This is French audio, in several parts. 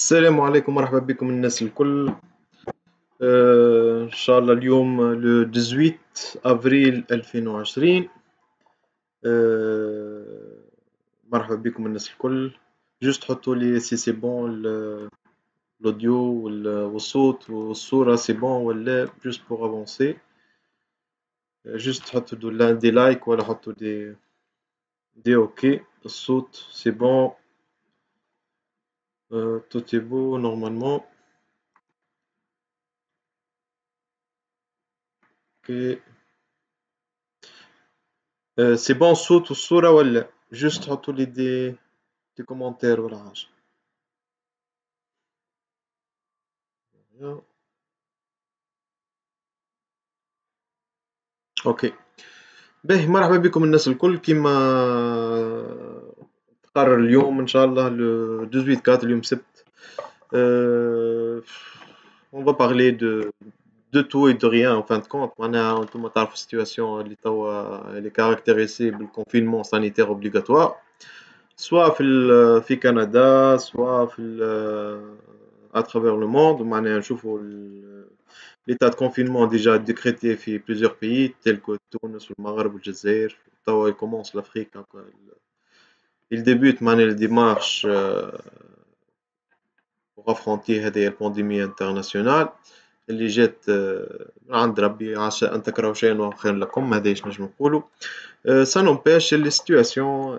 السلام عليكم، مرحبا بكم الناس الكل. إن شاء الله اليوم لو 18 أفريل 2020. مرحبا بكم الناس الكل. جوست حطوا لي سي بون الأوديو والصوت والصورة سي بون ولا جوست بور افونسي. جوست حطوا دي لايك ولا حطوا دي اوكي. الصوت سي بون. توت est beau normalement. اوكي. سي بون الصوت والصورة ولا جوست حطوا لي دي كومنتير ولا حاجة. اوكي. باهي، مرحبا بكم الناس الكل. كيما تقرر اليوم ان شاء الله لو 18 4 اليوم سبت. on va parler de tout et de rien en fin de compte. معناها انتم تعرفوا السيتواسيون اللي توا اللي كاركتيريسي بالكونفينمون سانيتير اوبليغاتوار، سواء في كندا سواء في à travers le monde. معناها نشوفوا l'état de confinement déjà décrété في plusieurs pays tels que تونس والمغرب والجزائر. توا il commence l'Afrique. Il débute معناها les démarches pour affronter هذه البانديمية internationale اللي جات من عند ربي. عسى أن تكرهوا شيئا وهو خير لكم، هذا ايش نجم نقولوا. Ça n'empêche les situations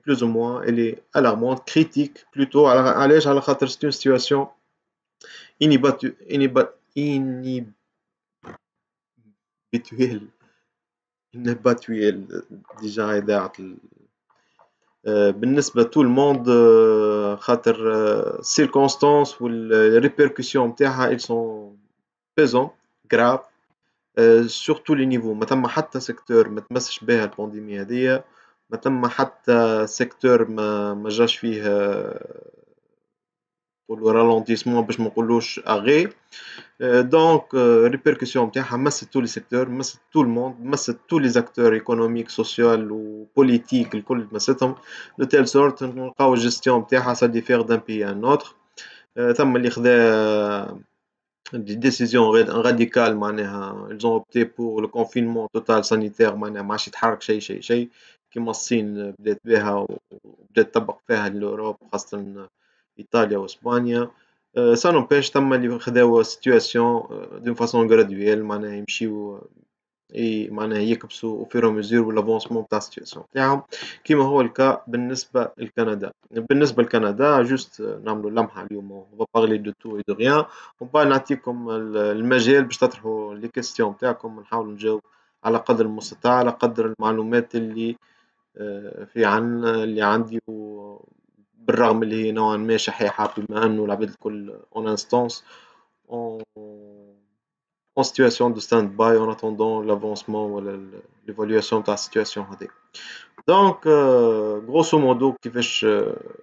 plus ou moins elle est alarmante, critique plutôt. علاش؟ على خاطر c'est une situation inhabituelle ديجا إذاعة بالنسبة تو الموند، خاطر circonstances والريبركسيون متاعها ils sont pesants grave sur tous les niveaux. ما ثم حتى سيكتور ما تمسش بها البانديمية هذيا، ما ثم حتى سيكتور ما جاش فيه نقولوا رالونتيسمون باش ما نقولوش اغي. دونك ريبركسيون نتاعها مست تو لي سيكتور، مست تو الموند، مست تو لي زاكتور ايكونوميك سوسيال وبوليتيك الكل مستهم دو تيل سورت نلقاو الجيستيون نتاعها سا ديفير دان بي ان اوتر. ثم اللي خذا دي ديسيزيون راديكال معناها ils ont opté pour le confinement total sanitaire. معناها ما عادش يتحرك شيء كيما الصين بدات بها وبدات تطبق فيها لأوروب خاصة إيطاليا وإسبانيا. ça n'empêche ثم اللي خذاو situation d'une façon graduelle معناها يمشيو معناها يكبسوا au fur et à mesure l'avancement تاع situation تاعهم كيما هو الكا بالنسبة لكندا. بالنسبة لكندا جوست نعملوا لمحة اليوم on va parler de tout et de rien. on va نعطيكم المجال باش تطرحوا لي كيستيون تاعكم ونحاول نجاوب على قدر المستطاع على قدر المعلومات اللي اللي عندي. بالرغم اللي هي نوعا ما شحيحة بما أنه العباد الكل en instance en situation de stand-by en attendant l'avancement ou l'évaluation de la situation هذه. donc grosso modo كيفاش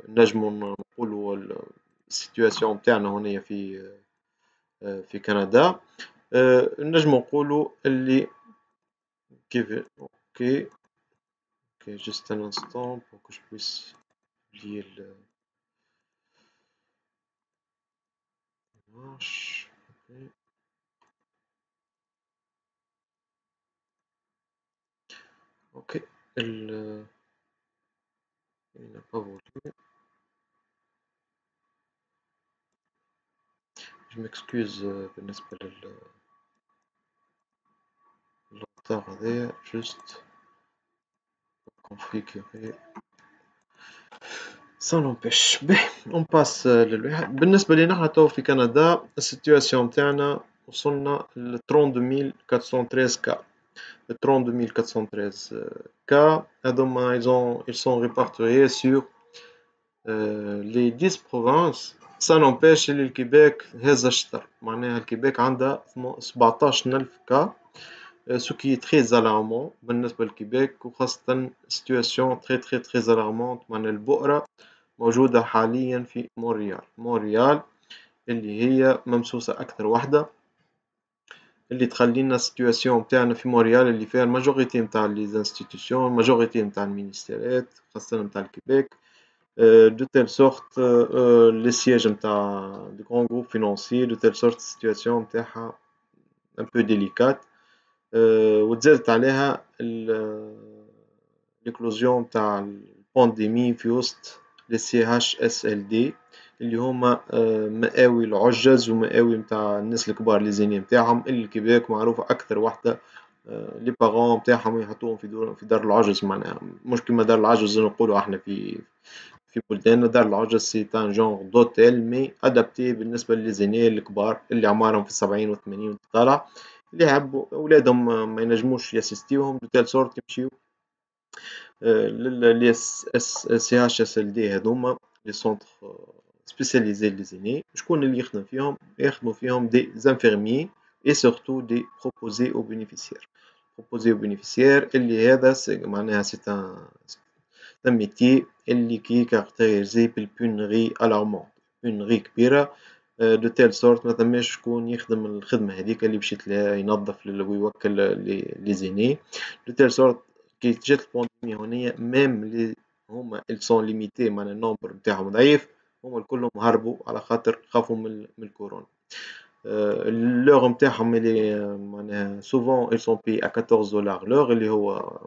نجموا نقولوا السيتواسيون نتاعنا هنا في كندا. نجموا نقولوا اللي كيف اوكي juste un instant pour que je puisse lier l'image. Ok, il n'a pas voulu. Je m'excuse بالنسبة للقطار هذايا juste configurer. ça n'empêche. باهي on passe للواحد. بالنسبة لينا حنا تو في كندا السيتواسيون تاعنا وصلنا ل 32413 كا. 32413 cas هذوما ils sont répartis sur les 10 provinces. ça n'empêche اللي الكيبيك هذا الشطر معناها الكيبيك عندها 17000 كا ce qui est très alarmant بالنسبة للكيبيك وخاصة situation très alarmante. معناها البؤرة موجودة حاليا في مونريال اللي هي ممسوسة أكثر وحدة اللي تخلينا السيتواسيون تاعنا في مونريال اللي فيها الماجوريتي نتاع لي انستيتيوشن الماجوريتي نتاع المينيستيرات خاصة نتاع الكيبيك de telle sorte les sièges نتاع de grands groupes financiers de telle sorte السيتواسيون نتاعها un peu délicate وتزادت عليها l'éclosion نتاع البانديمي في وسط les CHSLD اللي هما مقاوي العجز ومقاوي نتاع الناس الكبار لي زيني نتاعهم اللي كيباك معروفة أكثر وحدة لي باغون نتاعهم يحطوهم في دار العجز معناها مش كيما دار العجز نقولوا احنا في بلداننا دار العجز سي ان جونغ دوتيل مي ادابتي بالنسبة للزيني الكبار اللي عمارهم في السبعين والثمانين طالع اللي يحبوا أولادهم ما ينجموش ياسيستيوهم دو تيل سورت يمشيو لل سي اش اس ال دي هذوما لي سونتر سبيسياليزي ليزيني شكون اللي يخدم فيهم يخدموا فيهم دي زانفيرمي اي سورتو دي بروبوزي او بينيفيسيير بروبوزي او بينيفيسيير اللي هذا معناها سي ان ميتي اللي كي كاركتيريزي بالبونغي الارمون بونغي كبيره دو تيل سورت ما ثماش شكون يخدم الخدمه هذيك اللي باش ينظف ويوكل لي زيني دو تيل سورت كي جات البانديمي هونيا ميم لي هما ils sont limités معناها النومبر نتاعهم ضعيف هما الكلهم هربوا على خاطر خافوا من الكورونا اللور نتاعهم اللي معناها سوفون ils sont payés à 14 دولار لور اللي هو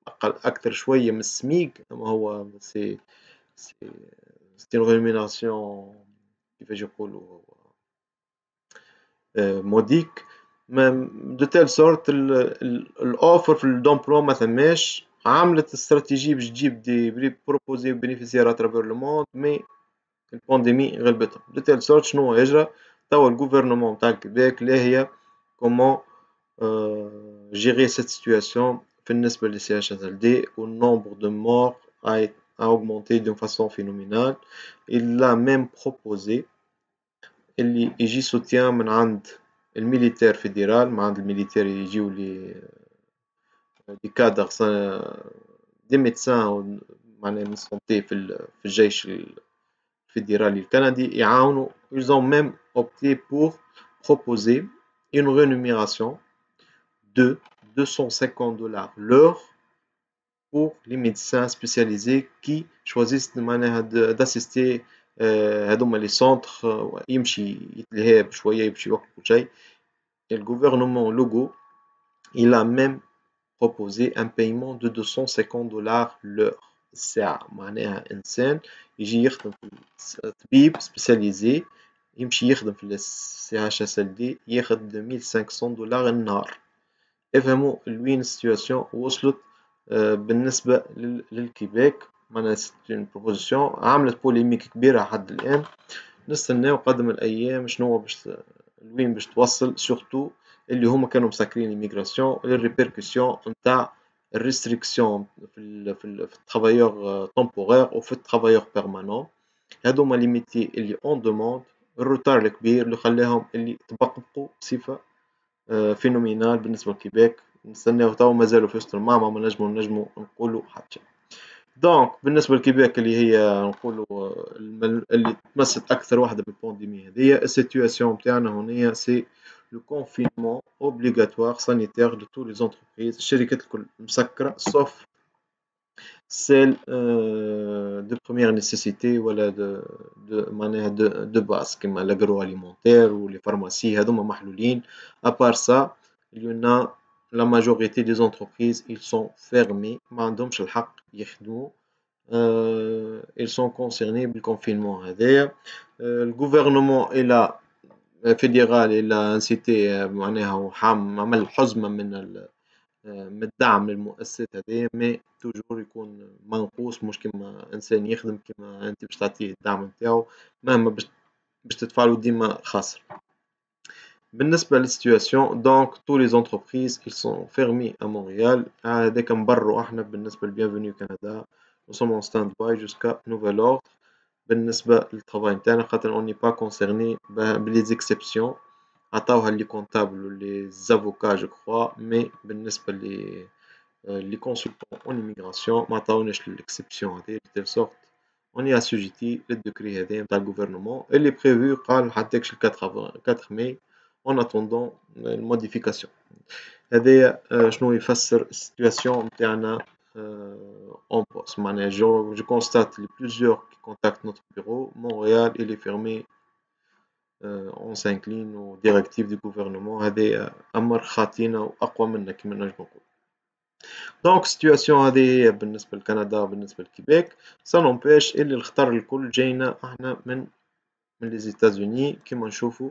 أقل أكثر شوية من السميك أما هو سي une rémunération كيفاش يقولوا موديك دو تيل سورت الاوفر في الدومبلوا ما ثماش عملت استراتيجي باش تجيب دي بروبوزي بينيفيسيار اترافير لو موند مي البانديمي غلبتهم دو تيل سورت شنو يجرى توا الغوفرنمون تاع الكيبيك لا هي كومون جيري سيت سيتواسيون بالنسبة للسي اش اس ال دي والنومبر دو مور a augmenté d'une façon phénoménale. Il a même proposé اللي يجي سوتيان من عند الميليتير فيدرال من عند الميليتير يجيو لي كادر دي ميدسان معناها من سونتي في الجيش الفيدرالي الكندي يعاونوا ils ont même opté pour proposer une rémunération de 250 dollars l'heure pour les médecins spécialisés qui choisissent معناها d'assister هذوما لي سونتر يمشي يتلهى بشوية يمشي يوقف كل شيء et le gouvernement Logo il a même proposé un paiement de 250 dollars l'heure الساعة معناها إنسان يجي يخدم في طبيب سبيسياليزي يمشي يخدم في السي اتش اس ال دي ياخد 2500 دولار النهار افهموا لوين السيتواسيون وصلت بالنسبة للكيبيك معناها سيت بروبوزيسيون عملت بوليميك كبيرة حد الآن نستناو قدم الأيام شنو باش لوين باش توصل سورتو اللي هما كانوا مسكرين ليميغراسيون الريبيركسيون نتاع الريستريكسيون في الترافايور تومبورير وفي الترافايور بيرمانون هادوما لي ميتي اللي اون دوموند الروتار الكبير اللي خلاهم اللي تبقبقوا بصفة فينومينال بالنسبة لكيبيك نستناو توا مازالوا في وسط المعمعة ما نجمو نقولوا حتى دونك بالنسبة لكيبيك اللي هي نقولوا اللي تمست أكثر واحدة بالبانديمي هذيا السيتواسيون نتاعنا هنا سي لو كونفينمون اوبليغاتوار سانيتير دو تو لي زونتربريز الشركات الكل مسكرة سوف سيل دو بروميير نيسيسيتي ولا معناها دو باس كيما لاغرو اليمونتير ولي فارماسي هذوما محلولين ابار سا اليونا la majorité des entreprises ils sont fermés ما عندهمش الحق يخدموا ils sont concernés بالconfinement هذايا le gouvernement إلى fédéral إلى incité معناها عمل حزمة من الدعم للمؤسسات هذايا مي توجور يكون منقوص مش كيما إنسان يخدم كيما أنت باش تعطيه الدعم نتاعو مهما باش تدفعلو ديما خاسر بالنسبة للسيتواسيون دونك تو لي زونتربريز ils sont fermés à Montréal هذاك نبررو احنا بالنسبة لبيانفوني كندا nous sommes en stand by jusqu'à nouvel ordre بالنسبة للطرافاي نتاعنا خاطر on n'est pas concerné بلي زيكسيبسيون عطاوها لي كونتابل ولي زافوكا جو كخوا مي بالنسبة لي كونسلتون اون ايميغراسيون ما عطاوناش ليكسيبسيون هذه دو تيل سورت on est assujetti للدوكري هذايا نتاع الغوفرنمون اللي بريفو قال حتىكش 4 ماي en attendant الموديفيكاسيون هذايا شنو يفسر السيتواسيون نتاعنا en poste. Je constate les plusieurs qui contactent notre bureau. Montréal, il est fermé. On s'incline aux directives du gouvernement. هذا أمر خاطينا وأقوى منا كما نجم نقول. دونك السيتواسيون هذه بالنسبة لكندا وبالنسبة لكيبيك سا نومبيش اللي الخطر الكل جاينا احنا من لي زيتازوني كيما نشوفو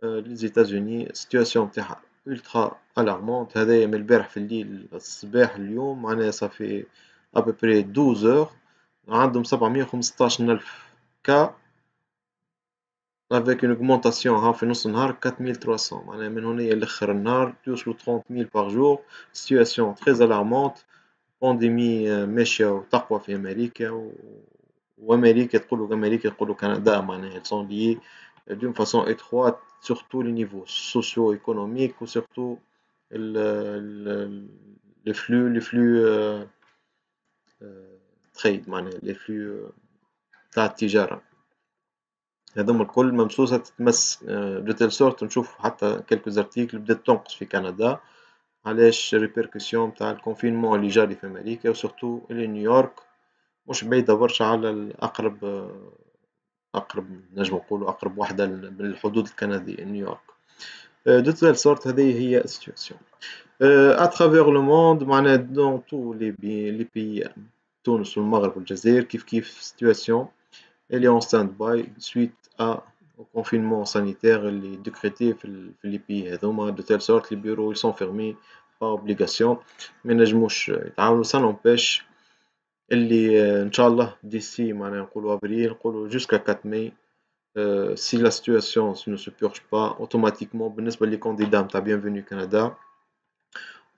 لي زيتازوني السيتواسيون نتاعها ultra alarmante. هذايا من البارح في الليل الصباح اليوم معناها صافي ابوبري 12 heures عندهم 715 ألف كا avec une augmentation ها في نص النهار 4300 معناها من هنا لاخر النهار يوصلوا 30,000 par jour. situation très alarmante. بانديمي ماشية وتقوى في أمريكا وأمريكا تقولوا كندا معناها elles sont liées d'une façon étroite sur tous les niveaux socio-économiques ou surtout les flux trade معناها les flux تاع التجارة هذوما الكل ممسوسة تتمس دو تيل سورت نشوف حتى كلكو ارتيكل بدات تنقص في كندا علاش ريبيركسيون تاع الكونفينمون اللي جاري في أمريكا وسورتو اللي نيويورك مش بعيدة برشا على أقرب نجم نقولوا أقرب وحدة بالحدود الكندية نيويورك. دو تيل سورت هذه هي السيتواسيون أترافيغ لو موند معناها دون تو لي بيي تونس والمغرب والجزائر كيف سيتواسيون اللي اون ستاند باي سويت أ au confinement sanitaire اللي décrété في les pays هذوما de telle sorte les bureaux ils sont fermés par obligation ما ينجموش يتعاونوا ça n'empêche اللي ان شاء الله ديسي معناها نقولوا افريل نقولوا jusqu'à 4 mai si la situation ne se purge pas automatiquement بالنسبة لي candidats نتاع Bienvenue Canada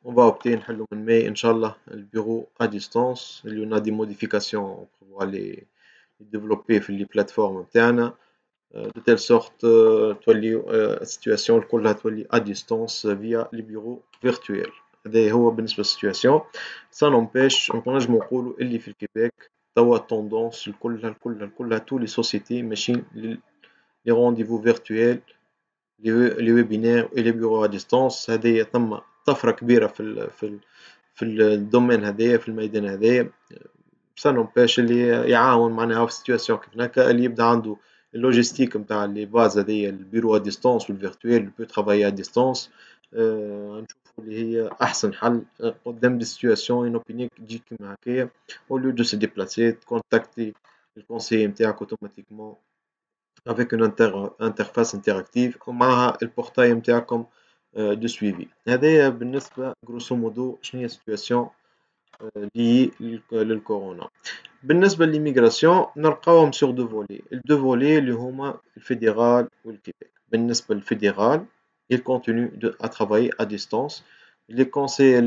on va opter نحلو من mai ان شاء الله البيرو à distance اللي on a des modifications on prévoit les développer في les plateformes نتاعنا de telle sorte تولي السيتواسيون كلها تولي à distance via les bureaux virtuels. هذا هو بالنسبة للسيتواسيون. ça n'empêche نجمو نقولوا اللي في الكيبيك توا التوندونس الكلها tous les sociétés ماشيين les rendez-vous virtuels les webinaires et les bureaux à distance. هذه ثم طفرة كبيرة في الدومين هذايا في الميدان هذايا. ça n'empêche اللي يعاون معناها في السيتواسيون كيف هكا اللي يبدا عنده اللوجيستيك نتاع لي باز هذيا البيرو ا ديستونس والفيرتويل بو ترافايي ا ديستونس نشوفوا اللي هي احسن حل قدام دي سيتواسيون اون اوبينيك تجي كيما هكايا او لو دو سي ديبلاسي تكونتاكتي الكونسيي نتاعك اوتوماتيكمون افيك اون انترفاس انتراكتيف ومعها البورتاي نتاعكم دو سويفي. هذايا بالنسبه غروسو مودو شنو هي السيتواسيون لي للكورونا. بالنسبة للإميغراسيون نلقاوهم سور دو فولي الدو فولي اللي هما الفيدرال والكيبيك. بالنسبة للفيدرال il continue à travailler à distance. Les conseils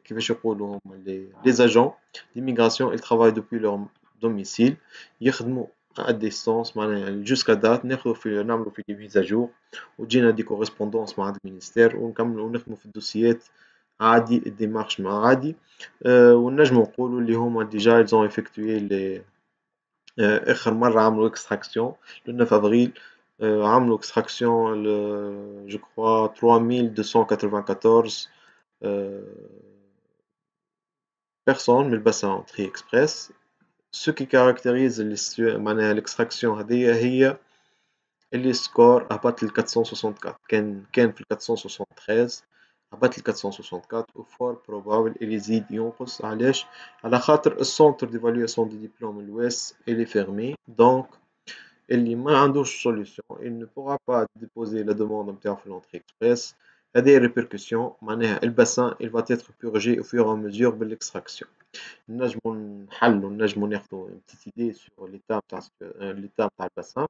كيفاش يقولوا هما les agents d'immigration ils travaillent depuis leur domicile يخدموا à distance معناها jusqu'à date نعملوا في des mises à jour وتجينا دي correspondance مع المينيستير ونكملوا ونخدموا في الدوسيات عادي الديمارش مع عادي. ونجمو نقولوا اللي هما ديجا ils ont effectué les آخر مرة عملوا extraction le 9 avril عملوا extraction je crois 3294 personnes من الباسان tri express. ce qui caractérise معناها l'extraction هذيا هي اللي سكور هبط ل 464 كان في 473 هبط ل 464 و فور بروبابل اللي يزيد ينقص. علاش؟ على خاطر السونتر ديفالواسيون دي ديبلوم الواس اللي فيرمي دونك اللي ما عندوش سوليوشن il ne pourra pas déposer la demande نتاعو في l'entrée express. هذه ريبيركسيون معناها الباسان il va être purgé au fur et à mesure بالاكستراكسيون. نجمو نحلو نجمو ناخدو بتيت ايدي سور ليتا نتاع الباسان.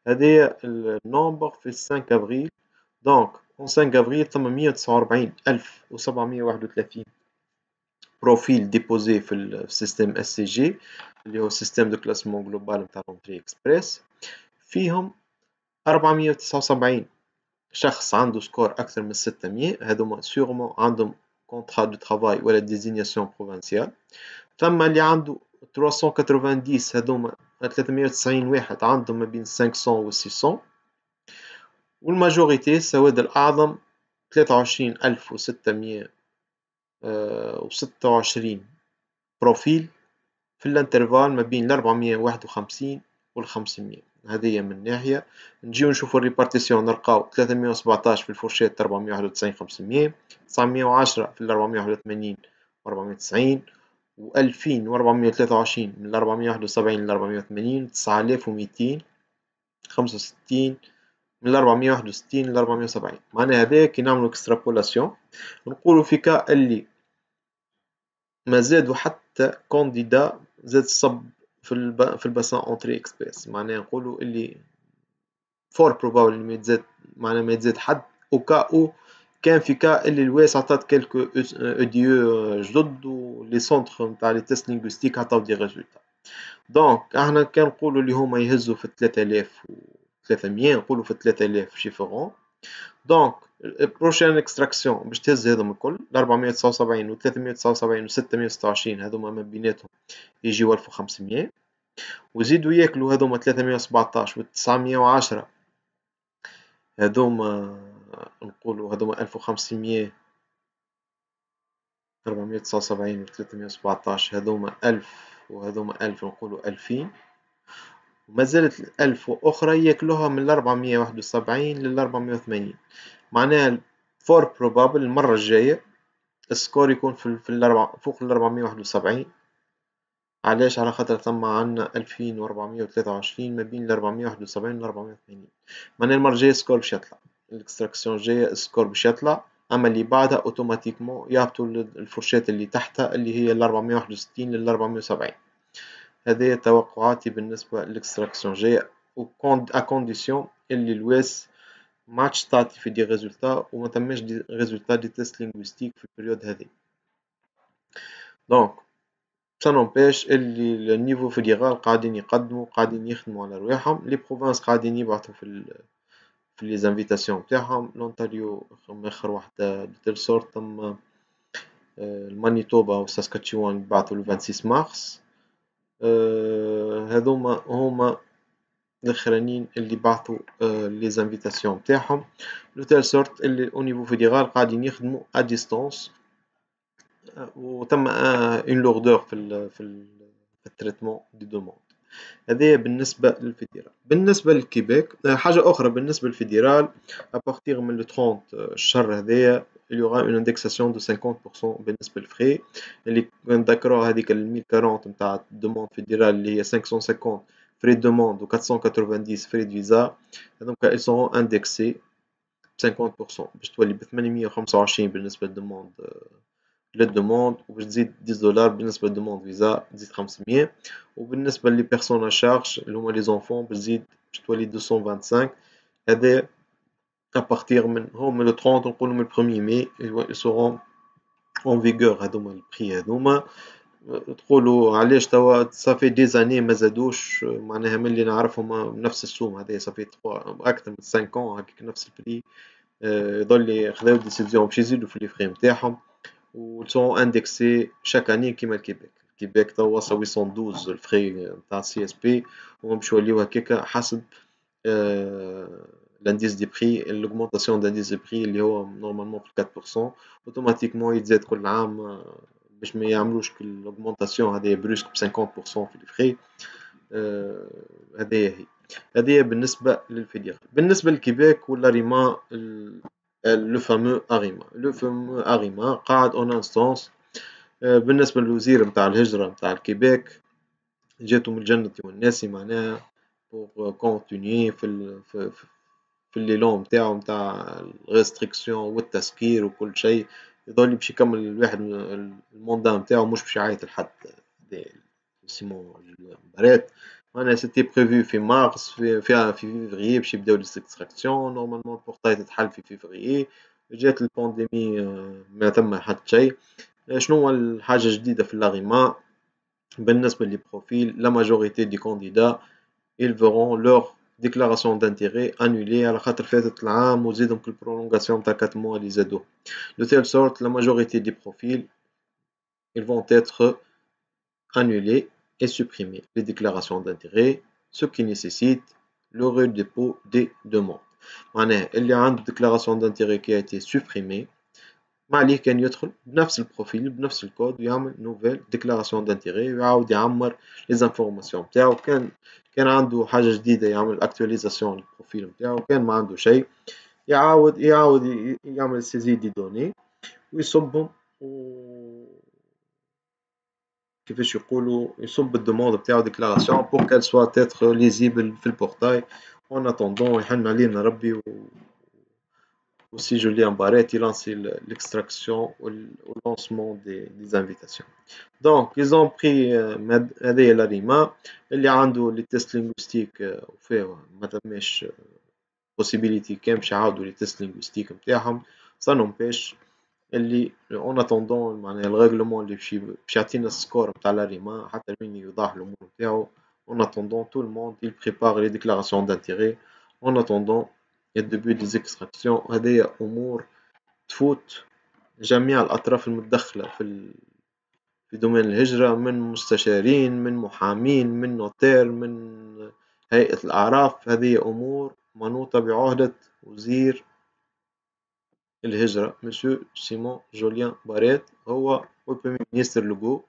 هذه النومبر في 5 افريل دونك en 5 افريل ثم 149,731 بروفيل ديبوزي في السيستم اس سي جي اللي هو السيستم دو كلاسمون جلوبال نتاع لونتري اكسبريس. فيهم 479 شخص عنده سكور اكثر من 600 هذوما سيغمون عندهم كونترا دو ترافاي ولا ديزينياسيون بروفانسيال. ثم اللي عنده 390 هذوما 390 واحد عندهم ما بين 500 و 600 والماجوريتي السواد الأعظم 23,600 و26 بروفيل في الانترفال ما بين 451 وال500. هذه من ناحية. نجيو نشوفو الريبارتيسيون، نلقاو 317 في الفورشيت 491 500، 910 في 481 و490، و2423 من 471 ل 480، 9200 65 من 461 ل 470. معناها هذا كي نعملو اكسترابولاسيون نقولو في كا اللي ما زادو حتى كانديدا زاد صب في الباسان اونتري اكسبريس، معناها نقولو اللي فور بروبابل ما يتزاد، معناها ما يتزاد حد او كا او كان في كا اللي الواس عطات كالكو او دي او جدد ولي سونتر نتاع لي تيست لينغويستيك عطاو دي ريزولتا. دونك احنا كنقولو اللي هما يهزو في 3300، نقولو في 3000 شيفرون. دونك البروشين اكستراكسيون باش تهز هذوما الكل 479 و 379 و 626 هذوما ما بيناتهم يجيو 1500، وزيدو ياكلو هذوما 317 و 910 هذوما نقولو هذوما 1500، 479 و 317 هذوما 1000 وهذوما 1000 نقولو 2000، وما زالت الألف وأخرى ياكلوها من 471 لل 480. معناها فور بروبابل المرة الجاية السكور يكون فوق ال 471. علاش؟ على خاطر ثم عندنا 2423 ما بين ال 471 و 480. معناها المرة الجاية السكور باش يطلع، الاكستراكسيون الجاية السكور باش يطلع، أما اللي بعدها أوتوماتيكمون يهبطوا الفرشات اللي تحتها اللي هي ال 461 لل 470. هذه توقعاتي بالنسبة للاكستراكسيون الجاية، أكونديسيون اللي الواس ماعادش تعطي في دي ريزولتا وما تماش دي ريزولتا دي تيست لينغويستيك في البريود هذه. دونك سا نومبيش اللي النيفو فيدرال قاعدين يقدموا، قاعدين يخدموا على رواحهم، لي بروفانس قاعدين يبعثوا في لي زانفيتاسيون تاعهم. لونتاريو اخر وحده دو سورت، ثم المانيتوبا وساسكاتشوان بعثوا لو 26 مارس. هذوما هما الاخرانيين اللي بعثوا لي زانفيتاسيون تاعهم، لو تيل سورت اللي او نيفو فيدرال قاعدين يخدموا ا ديستانس، وتم اون لوردور في التريتمون دي دوموند. هذه بالنسبة للفيدرال. بالنسبة للكيبيك حاجة أخرى، بالنسبة للفيدرال أبارتيغ من لو 30 الشهر هذايا il y aura une indexation de 50% بالنسبة للفري اللي نذكروها هذيك ال 1040 نتاع الدوموند فيدرال اللي هي 550 فري دوموند و 490 فري فيزا. هذوك ils seront indexés ب 50% باش تولي ب 825 بالنسبة للدوموند للدوموند، وباش تزيد 10 دولار بالنسبة للدوموند فيزا تزيد 500، وبالنسبة لي بيرسون شارج اللي هما لي زونفون باش تزيد باش تولي 225. هذا ابارتيغ من هما لو 30 نقولو من البروميي مي يسورون اون فيغور هذوما البري هذوما. تقولوا علاش توا صافي دي زاني ما زادوش؟ معناها من اللي نعرفهم نفس السوم هذايا صافي اكثر من 5 هكاك نفس البري. يظل خذاو ديسيزيون باش يزيدوا في لي فري نتاعهم و sont indexés chaque année كيما الكيبيك. الكيبيك توا وصل 812 الفري نتاع سي اس بي، وهم باش يوليو هكاكا حسب لانديس دي بري، الاوغمونطاسيون دانديس دي بري اللي هو نورمالمون في 4% اوتوماتيكمون يتزاد كل عام باش ما يعملوش الاوغمونطاسيون هذه بروسك ب 50% في الفري. هذه هي. هذه بالنسبة للفيدرال. بالنسبة للكيبيك ولا ريما لو فامو أريما، لو فامو أريما قاعد اون انستونس. بالنسبة للوزير نتاع الهجرة نتاع الكيبيك جاتو من الجنة والناس، معناها بوغ كونتينيي في الليلون نتاعو نتاع الريستريكسيون والتسكير وكل شيء، يظل باش يكمل الواحد الموندا نتاعو مش باش يعيط لحد سيمون المباريات. معناها سيتي بريفو في مارس، في فيفري باش يبداو لي زيكستراكسيون، نورمالمون البورتاي تتحل في فيفري، جات البانديمي ما ثم حتى شيء. شنو هو الحاجة الجديدة في لاغيما؟ بالنسبة لي بروفيل لا ماجوريتي دي كانديدا ils verront leur déclaration d'intérêt annulée على خاطر فاتت العام وزيدهم في البرولونغاسيون تاع 4 mois اللي زادوه. De telle sorte la majorité des profils ils vont être annulés et supprimer les déclarations d'intérêt, ce qui nécessite le redépôt des demandes. معناها اللي عنده déclaration d'intérêt qui a été supprimée ما عليه كان يدخل بنفس البروفيل بنفس الكود ويعمل نوفيل ديكلاراسيون دانتيغي ويعاود يعمر لي زانفورماسيون نتاعو. كان عنده حاجة جديدة يعمل اكتواليزاسيون للبروفيل نتاعو، كان ما عنده شيء يعاود يعمل سيزي دي دوني ويصبهم و كيفاش يقولوا يصب الدوموند نتاعو ديكلاراسيون بور كال سوا تيتر ليزيبل في البورتاي اون اتوندون يحن علينا ربي aussi Julien Barrett il lance l'extraction ou le lancement des invitations. Donc ils ont pris هذه الأريمة اللي عنده les tests linguistiques وفيه ما تمش possibility كان باش يعاودوا les tests linguistiques نتاعهم ça n'empêche اللي اون اتوندون معناها الريغلومون اللي باش يعطينا السكور نتاع لاريما حتى وين يوضح الامور نتاعو. اون اتوندون تو الموند il prépare les déclarations d'intérêt en attendant الديبي دي زيكستراكسيون. هذه امور تفوت جميع الاطراف المتدخله في دومين الهجره، من مستشارين من محامين من نوتير من هيئه الاعراف. هذه امور منوطه بعهده وزير الهجرة مسيو سيمون جوليان باريت، هو والبريمير مينيستر لوغو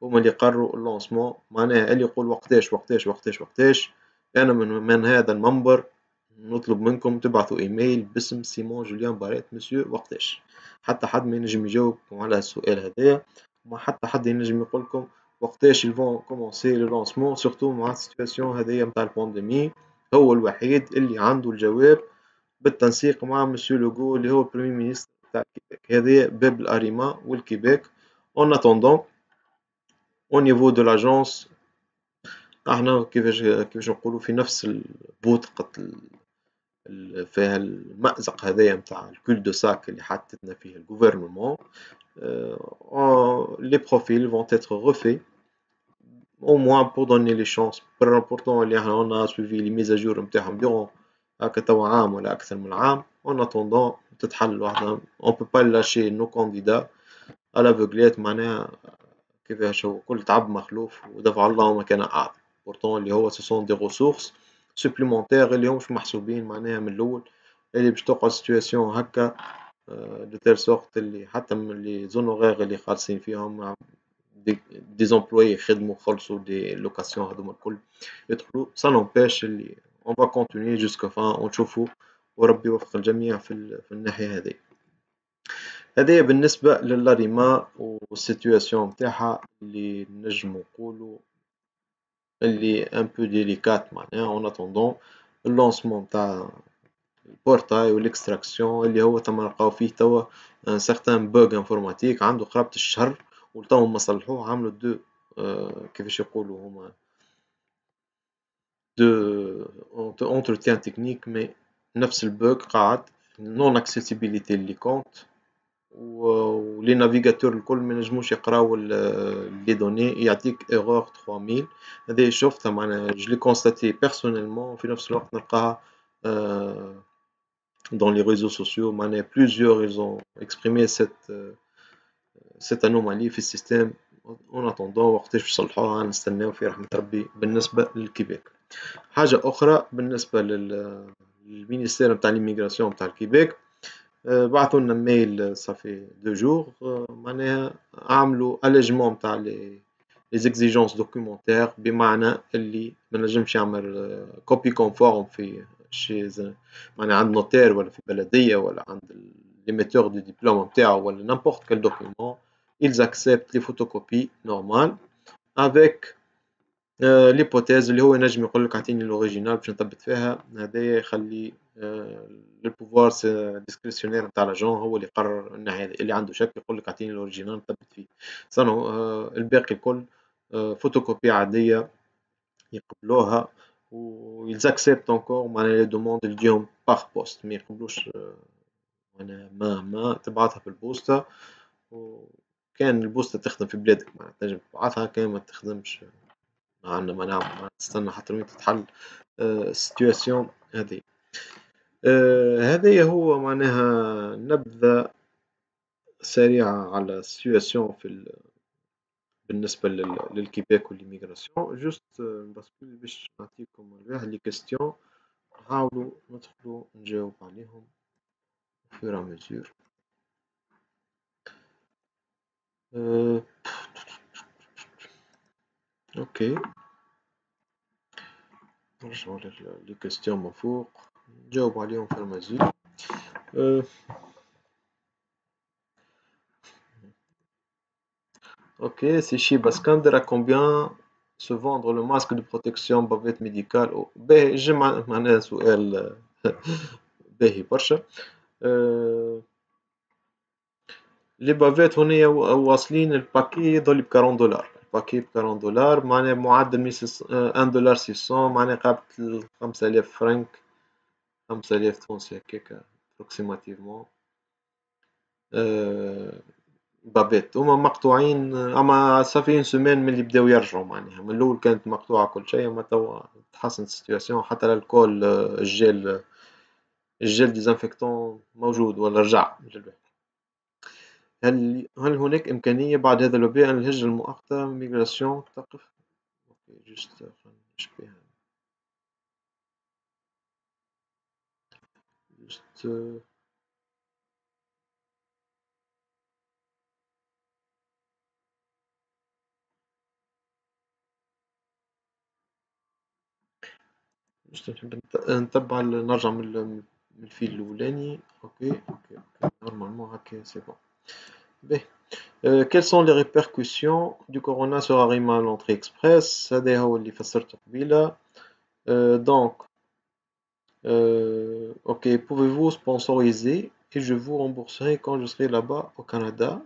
هما اللي قرروا اللونسمون. معناها اللي يقول وقتاش أنا من هذا المنبر نطلب منكم تبعثوا إيميل باسم سيمون جوليان باريت مسيو وقتاش. حتى حد ما ينجم يجاوبكم على السؤال هذايا، وما حتى حد ينجم يقولكم وقتاش يلفون كومونسي لو لونسمون سورتو مع السيتواسيون هذايا متاع البانديمي. هو الوحيد اللي عنده الجواب بالتنسيق مع مسيو لوغو اللي هو البريمير مينيستر تاع كيبيك. هذه باب الأريما والكيبيك. اون اتوندون او نيفو دو لاجونس احنا كيفاش نقولوا في نفس البوتقة فيها المأزق هذايا متاع الكول دو ساك اللي حطتنا فيه الجوفرنمون. les profils vont être refaits au moins pour donner les chances. Pour l'important اللي احنا on a suivi les mises à jour نتاعهم durant هاكا توا عام ولا أكثر من عام. en attendant تتحل وحدها. on peut pas lâcher nos candidats à l'aveuglette معناها كيفاش هو كل تعب مخلوف ودفع الله مكان أعظم. pourtant اللي هو ce sont des ressources supplémentaires اللي همش محسوبين معناها من الأول، اللي باش تقعد situation هكا de telle sorte اللي حتى من les honoraires اللي خالصين فيهم des employés يخدموا خلصوا des locations هذوما الكل يدخلوا. ça n'empêche اللي on va continuer jusqu'à fin ونشوفوا وربي يوفق الجميع في الناحية هذه. هذه بالنسبة للاريما والسيتواسيون نتاعها اللي نجم نقولوا اللي ان بو ديليكات معناها اون اتوندون اللونسمون نتاع البورتاي والاكستراكسيون اللي هو تم نلقاو فيه توا ان سارتان بوغ انفورماتيك عنده قرابة الشهر وتوا ما صلحوه. عملوا دو كيفاش يقولوا هما دو entretien technique مي نفس البوغ قاعد نون اكسيسيبيليتي اللي كونت ولي نافيغاتور الكل ما ينجموش يقراو لي دوني يعطيك ايرور 3000. هذه شفتها معناها جو لي كونستاتي بيرسونيلمون. في نفس الوقت نلقاها dans les réseaux sociaux معناها plusieurs ils ont exprimé cette anomalie في السيستم. en attendant وقتاش باش يصلحوها نستناو في رحمة ربي بالنسبة للكيبيك. حاجة أخرى بالنسبة للمينيستير نتاع ليميغراسيون نتاع الكيبيك بعثوا لنا ميل صافي 2 جور معناها عملوا اليجمون نتاع لي زيكزيجونس دوكيومونتير بمعنى اللي ما نجمش يعمل كوبي كونفورم في شي معناها عند نوتير ولا في بلدية ولا عند ليميتور دو ديبلوم نتاعو ولا نامبورت كال دوكيومون ils acceptent les photocopies normales avec ليبوتيز اللي هو ينجم يقول لك اعطيني الاوريجينال باش نثبت فيها. هذايا يخلي البوفوار ديسكريسيونير نتاع لاجون هو اللي يقرر الناحية هذه. اللي عنده شك يقول لك اعطيني الاوريجينال نثبت فيه. صنعوا الباقي الكل فوتوكوبي عادية يقبلوها ويزاكسبت انكور معناها لي دوموند اللي تجيهم باغ بوست ما يقبلوش معناها ما تبعثها بالبوسطة. وكان البوسطة تخدم في بلادك معناها تنجم تبعثها، كان ما تخدمش عندنا ما نعمل نستنى حتى وين تتحل السيتواسيون هذه. هذايا هو معناها نبذة سريعة على السيتواسيون بالنسبة للكيبيك والإميغراسيون. جوست باسكو باش نعطيكم الواحد لي كيستيون نحاولوا ندخلوا نجاوب عليهم au fur et à mesure. Euh, ok, نرجعو les questions من فوق نجاوب عليهم في المزيد. Euh, ok, c'est chez Baskander à combien se vendre le masque de protection bavette médicale باهي جمع معناها سؤال باهي برشا. Euh, les bavettes هنا واصلين الباكي يظل ب 40 دولار، الباكي ب 40 دولار معناها معدل 1 دولار 600 معناها قابل 5000 فرنك 5000 تونسي هكاكا ابروكسيماتيفمون. بابيت هما مقطوعين اما صافي اون سومين من اللي بداو يرجعوا معناها من الاول كانت مقطوعه كل شيء اما توا تحسنت السيتواسيون حتى الكول الجل ديزانفكتون موجود ولا رجع للبيع. هل هناك إمكانية بعد هذا الوباء أن الهجرة المؤقتة ميغراسيون تقف؟ اوكي جست نشبيها جست جست نحب نتبع نرجع من الفيل الأولاني. اوكي نورمالمون هكا سي بون. باهي. Quelles sont les répercussions du corona sur Arima à l'entrée express هذا هو اللي فسرته قبيلة. Donc ok, pouvez-vous sponsoriser et je vous rembourserai quand je serai là-bas au Canada.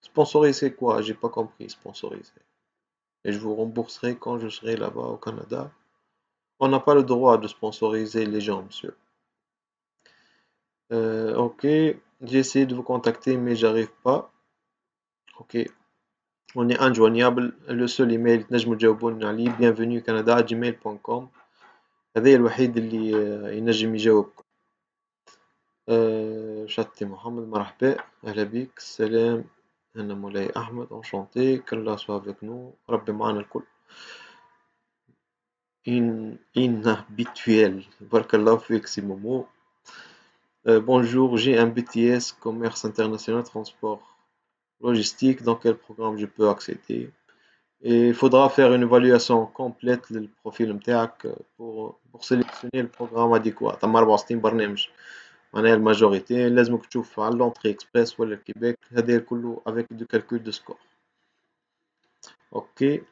Sponsoriser quoi? J'ai pas compris, sponsoriser. Et je vous rembourserai quand je serai là-bas au Canada. On n'a pas le droit de sponsoriser les gens, monsieur. Ok, j'ai essayé de vous contacter, mais j'arrive pas. Ok, on est injoignable. Le seul email تنجموا تجاوبونا عليه bienvenue@gmail.com. هذا الوحيد اللي ينجم يجاوبكم. شتي محمد مرحبا أهلا بك السلام أنا مولاي أحمد enchanté que Allah soit avec nous ربي معنا الكل. Inhabituel بارك الله فيك سي مومو. Bonjour, j'ai un BTS Commerce International Transport Logistique. Dans quel programme je peux accéder? Et il faudra faire une évaluation complète du profil MTAC pour sélectionner le programme adéquat. تم 64 برنامج معناها الماجوريتي لازمك تشوف على l'entrée express ولا الكيباك هذا كله avec du calcul de score. اوكي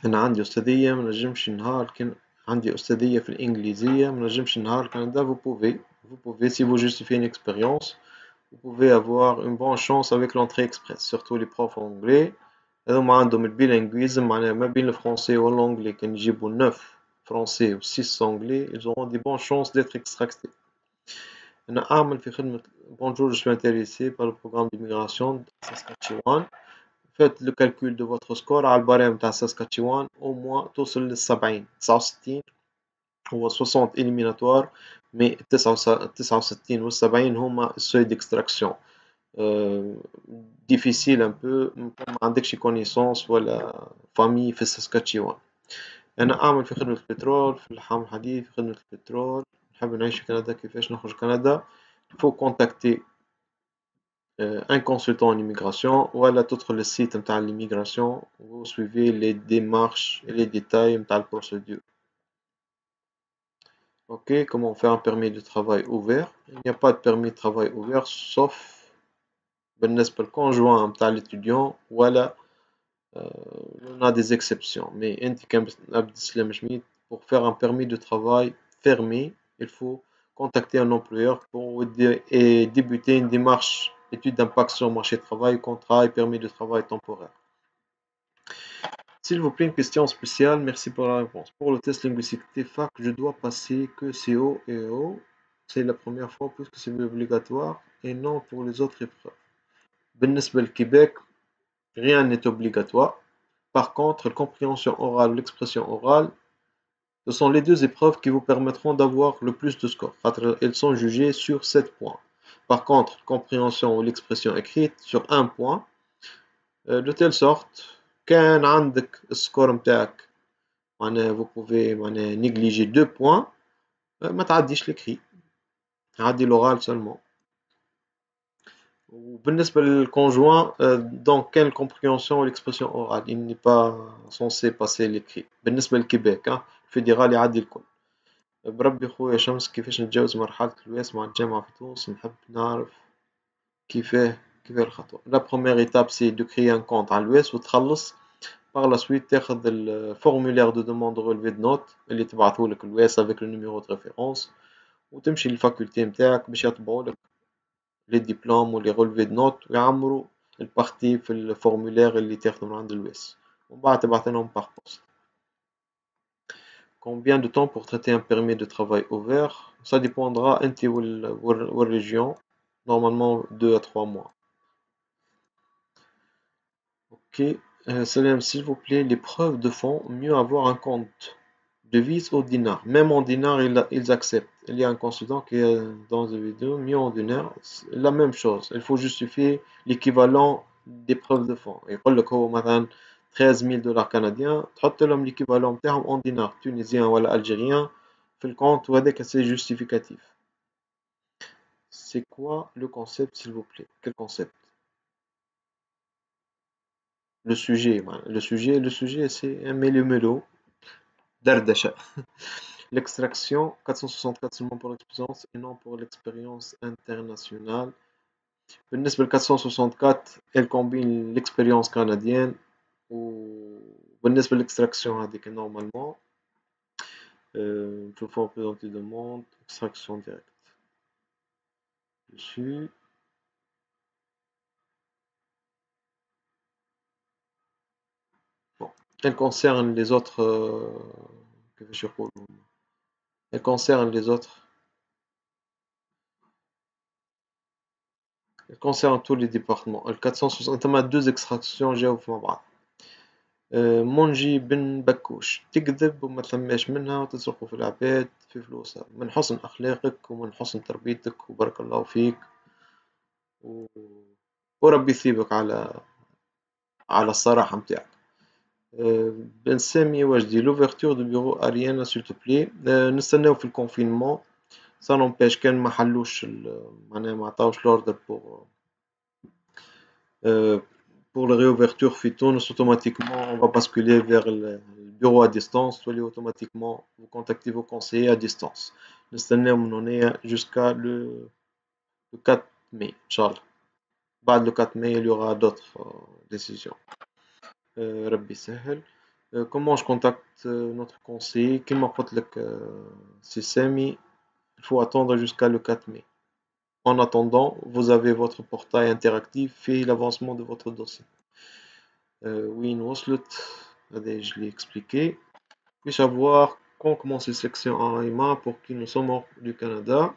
انا عندي استاذية منجمش نهار كان عندي استاذية في الانجليزية منجمش نهار كندا. vous pouvez si vous justifiez une expérience vous pouvez avoir une bonne chance avec l'entrée express surtout les profs anglais هذوما عندهم البيلينغويزم معناها ما بين الفرنسي والانجلي كان يجيبوا 9 français و 6 anglais ils auront des bonnes chances d'être extractés. أنا أعمل في خدمة Bonjour, je suis intéressé par le programme d'immigration de Saskatchewan. Faites le calcul de votre score على البارام تاع Saskatchewan au moins توصل لل70 69 هو 60 éliminatoire mais 69 و 70 هما السوي d'extraction. difficile un peu ما عندكش connaissance ولا famille في Saskatchewan. أنا أعمل في خدمة البترول في اللحام الحديد في خدمة البترول نحب نعيش في كندا كيفاش نخرج كندا. Il faut contacter un consultant en immigration ou alors d'autres le site de l'immigration vous suivez les démarches et les détails de la procédure. Ok, comment faire un permis de travail ouvert? Il n'y a pas de permis de travail ouvert sauf بالنسبة للconjoint متاع l'étudiant ولا on a des exceptions mais انت كعبد السلام شميد pour faire un permis de travail fermé il faut contacter un employeur pour et débuter une démarche étude d'impact sur le marché du travail, contrat et permis de travail temporaire. S'il vous plaît, une question spéciale, merci pour la réponse. Pour le test linguistique TEFAC, je dois passer que CO et EO. C'est la première fois puisque c'est obligatoire et non pour les autres épreuves. بالنسبة للكيباك, rien n'est obligatoire. Par contre, la compréhension orale ou l'expression orale, ce sont les deux épreuves qui vous permettront d'avoir le plus de scores. Elles sont jugées sur 7 points. Par contre, la compréhension ou l'expression écrite sur 1 point, de telle sorte كان عندك السكور متاعك معناها vous pouvez معناها négliger 2 points ما تعديش l'écrit عدي l'oral seulement. وبالنسبة للconjoint donc quelle compréhension l'expression orale il n'est pas censé passer l'écrit بالنسبة للكيبيك الفيدرالي يعدي الكل بربي خويا شمس كيفاش نتجاوز مرحلة الواس مع الجامعة في تونس نحب نعرف كيفاه الخطوة la première étape c'est de créer un compte على الواس وتخلص par la suite تاخذ الفورمulaire de demande de relevé de notes اللي تبعثهولك الواس avec le numéro de référence وتمشي للفاكولتي نتاعك باش يطبعولك les diplômes ou les relevés de notes ويعمروا البارتي في الفورمulaire اللي تاخده من عند الواس ومن بعد تبعثلهم par poste. Combien de temps pour traiter un permis de travail ouvert? Ça dépendra انت والrégion. Normalement 2 à 3 mois. Ok. Salam, s'il vous plaît, les preuves de fonds, mieux avoir un compte devise au dinar. Même en dinar, ils acceptent. Il y a un consultant qui est dans une vidéo, mieux en dinar, c'est la même chose. Il faut justifier l'équivalent des preuves de fonds. يقول لك هو مثلا 13 000 دولار canadiens, تحط لهم l'équivalent بتاعهم en dinar tunisien ولا algérien في الكونت وهذاك c'est justificatif. C'est quoi le concept s'il vous plaît? Quel concept? Le sujet, voilà. Le sujet c'est un mélo-mélo, dardasha. L'extraction 464 seulement pour l'expérience et non pour l'expérience internationale. بالنسبة ل 464 elle combine l'expérience canadienne وبالنسبة للإكستراكسيون هذيك normalement il faut présenter demande extraction directe dessus. Bon. Elle concerne les autres كيفاش يقولوا elle concerne les autres elle concerne tous les départements. Le 460 تما deux extractions جاوا مع بعض. منجي بن بكوش تكذب وما ثماش منها وتسرقوا في العباد في فلوسها من حسن أخلاقك ومن حسن تربيتك وبارك الله فيك و... وربي يثيبك على الصراحة متاعك. بن سامي وجدي لوفرتور دو بيرو أريانا سيل تو بلي نستناو في الكونفينمون سا نومبيش كان ما حلوش معناها ما عطاوش لوردر pour la réouverture Phytonos, automatiquement, on va basculer vers le bureau à distance. Automatiquement, vous contactez vos conseillers à distance. On est jusqu'à le 4 mai, Inch'Allah. بعد le 4 mai, il y aura d'autres décisions. Rabbi Sahel. Comment je contacte notre conseiller? Comme قلت لك c'est Sami, il faut attendre jusqu'à le 4 mai. En attendant, vous avez votre portail interactif et l'avancement de votre dossier. Win Waslet, je l'ai expliqué. Puis savoir quand commence les sections en AIMA pour qui nous sommes hors du Canada.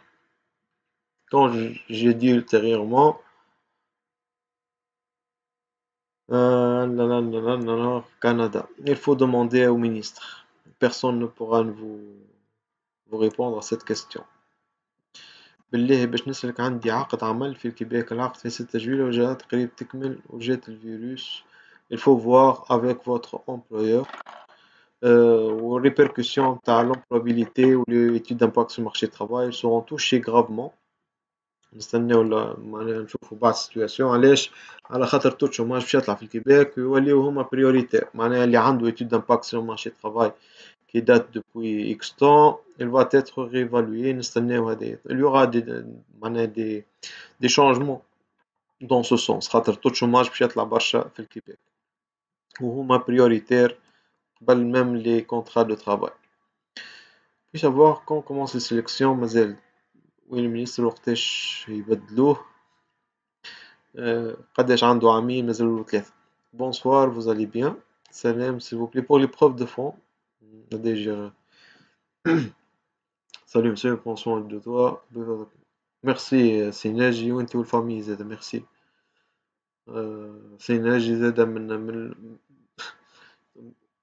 Quand j'ai dit ultérieurement, Canada. Il faut demander au ministre. Personne ne pourra vous répondre à cette question. بالله باش نسألك عندي عقد عمل في الكيبيك العقد في 6 جويلية وجات قريب تكمل وجات الفيروس. Il faut voir avec votre employeur aux répercussions تاع l'employabilité ou l'étude d'impact sur le marché du travail seront touchées gravement. نستناو معناها نشوفوا بعض السيتواسيون علاش على خاطر تو الشوماج باش يطلع في الكيبيك ويوليو هما بريوريتير معناها اللي عنده étude d'impact sur le marché du travail qui date depuis X temps, il va être réévalué. Il y aura des changements dans ce sens. خاطر taux de chômage باش يطلع برشا في الكيبيك وهما prioritaires قبل même les contrats de travail. Puis savoir quand commence les sélections مازال وين المينيستر وقتاش يبدلوه قداش عنده عامين مازالوا 3. Bonsoir, vous allez bien? Salam, s'il vous plaît, pour les preuves de fond. Déjà, salut monsieur, prends soin de toi. Merci سيناجي وانت والفامي زاد merci. سيناجي زاد من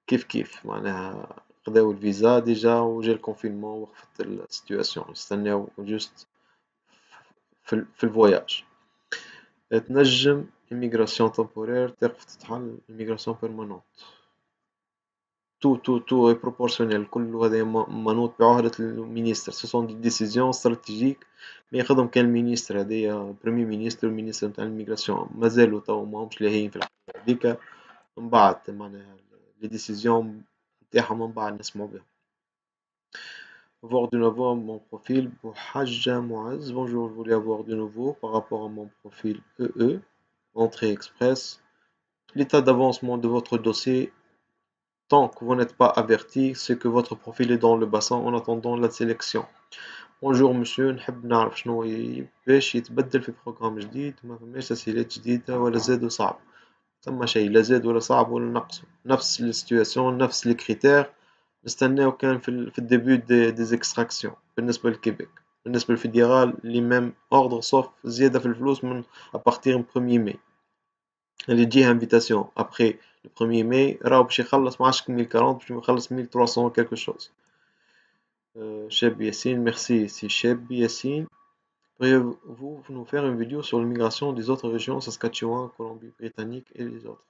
كيف معناها خداو الفيزا ديجا وجا الكونفينمون وقفت السيتواسيون نستناو جوست في الفواياج. تنجم immigration temporaire تقف تتحل immigration permanente. tout est proportionnel. كل هذا منوط بعهدة المينيستر. Ce sont des décisions stratégiques. ما ياخذهم كان المينيستر هذايا بريمي مينيستر والمينيستر نتاع الميغراسيون مازالوا تو ماهمش لاهيين في الحكاية هذيكا. من بعد معناها لي ديسيزيون نتاعهم من بعد نسمعوا بهم. Voir de nouveau mon profil Bouhadja Mouaz. Bonjour, je voulais avoir de nouveau par rapport à mon profil EE, entrée express. L'état d'avancement de votre dossier, tant que vous n'êtes pas averti, c'est que votre profil est dans le bassin en attendant la sélection. Bonjour monsieur, نحب نعرف شنو باش يتبدل في بروغرام جديد وما فماش تسهيلات جديدة ولا زاد وصعب. ثم شيء لا زاد ولا صعب ولا نقص. نفس السيتواسيون نفس لي كريتير. نستناو كان في الديبي دي زيكستراكسيون بالنسبة لكيبيك. بالنسبة للفيدرال لي ميم اوردر صوف زيادة في الفلوس من ابارتير من 1 ماي. اللي تجيه انفيتاسيون ابخي le 1er mai راهو باش يخلص ما عادش 1040 باش يخلص 1300 quelque chose. Cheb Yassine, merci, c'est Cheb Yassine. Pourriez-vous nous faire une vidéo sur l'immigration des autres régions, Saskatchewan, Colombie-Britannique et les autres?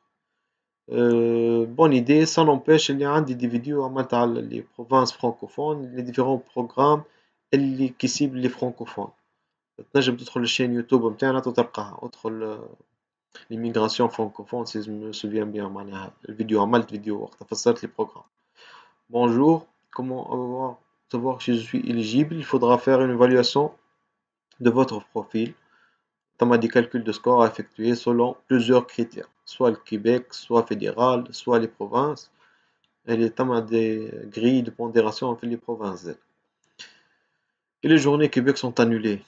Bonne idée, ça n'empêche il y a des vidéos à les provinces francophones, les différents programmes qui ciblent les francophones. تنجم تدخل الشين يوتيوب نتاعنا تلقاها ادخل l'immigration francophone si je me souviens bien معناها الفيديو عملت فيديو وقت فسرت les programmes. Bonjour, comment savoir si je suis éligible? Il faudra faire une évaluation de votre profil. Tu as des calculs de score à effectuer selon plusieurs critères, soit le Québec, soit fédéral, soit les provinces. Et les des grilles de pondération entre les provinces. Et les journées Québec sont annulées.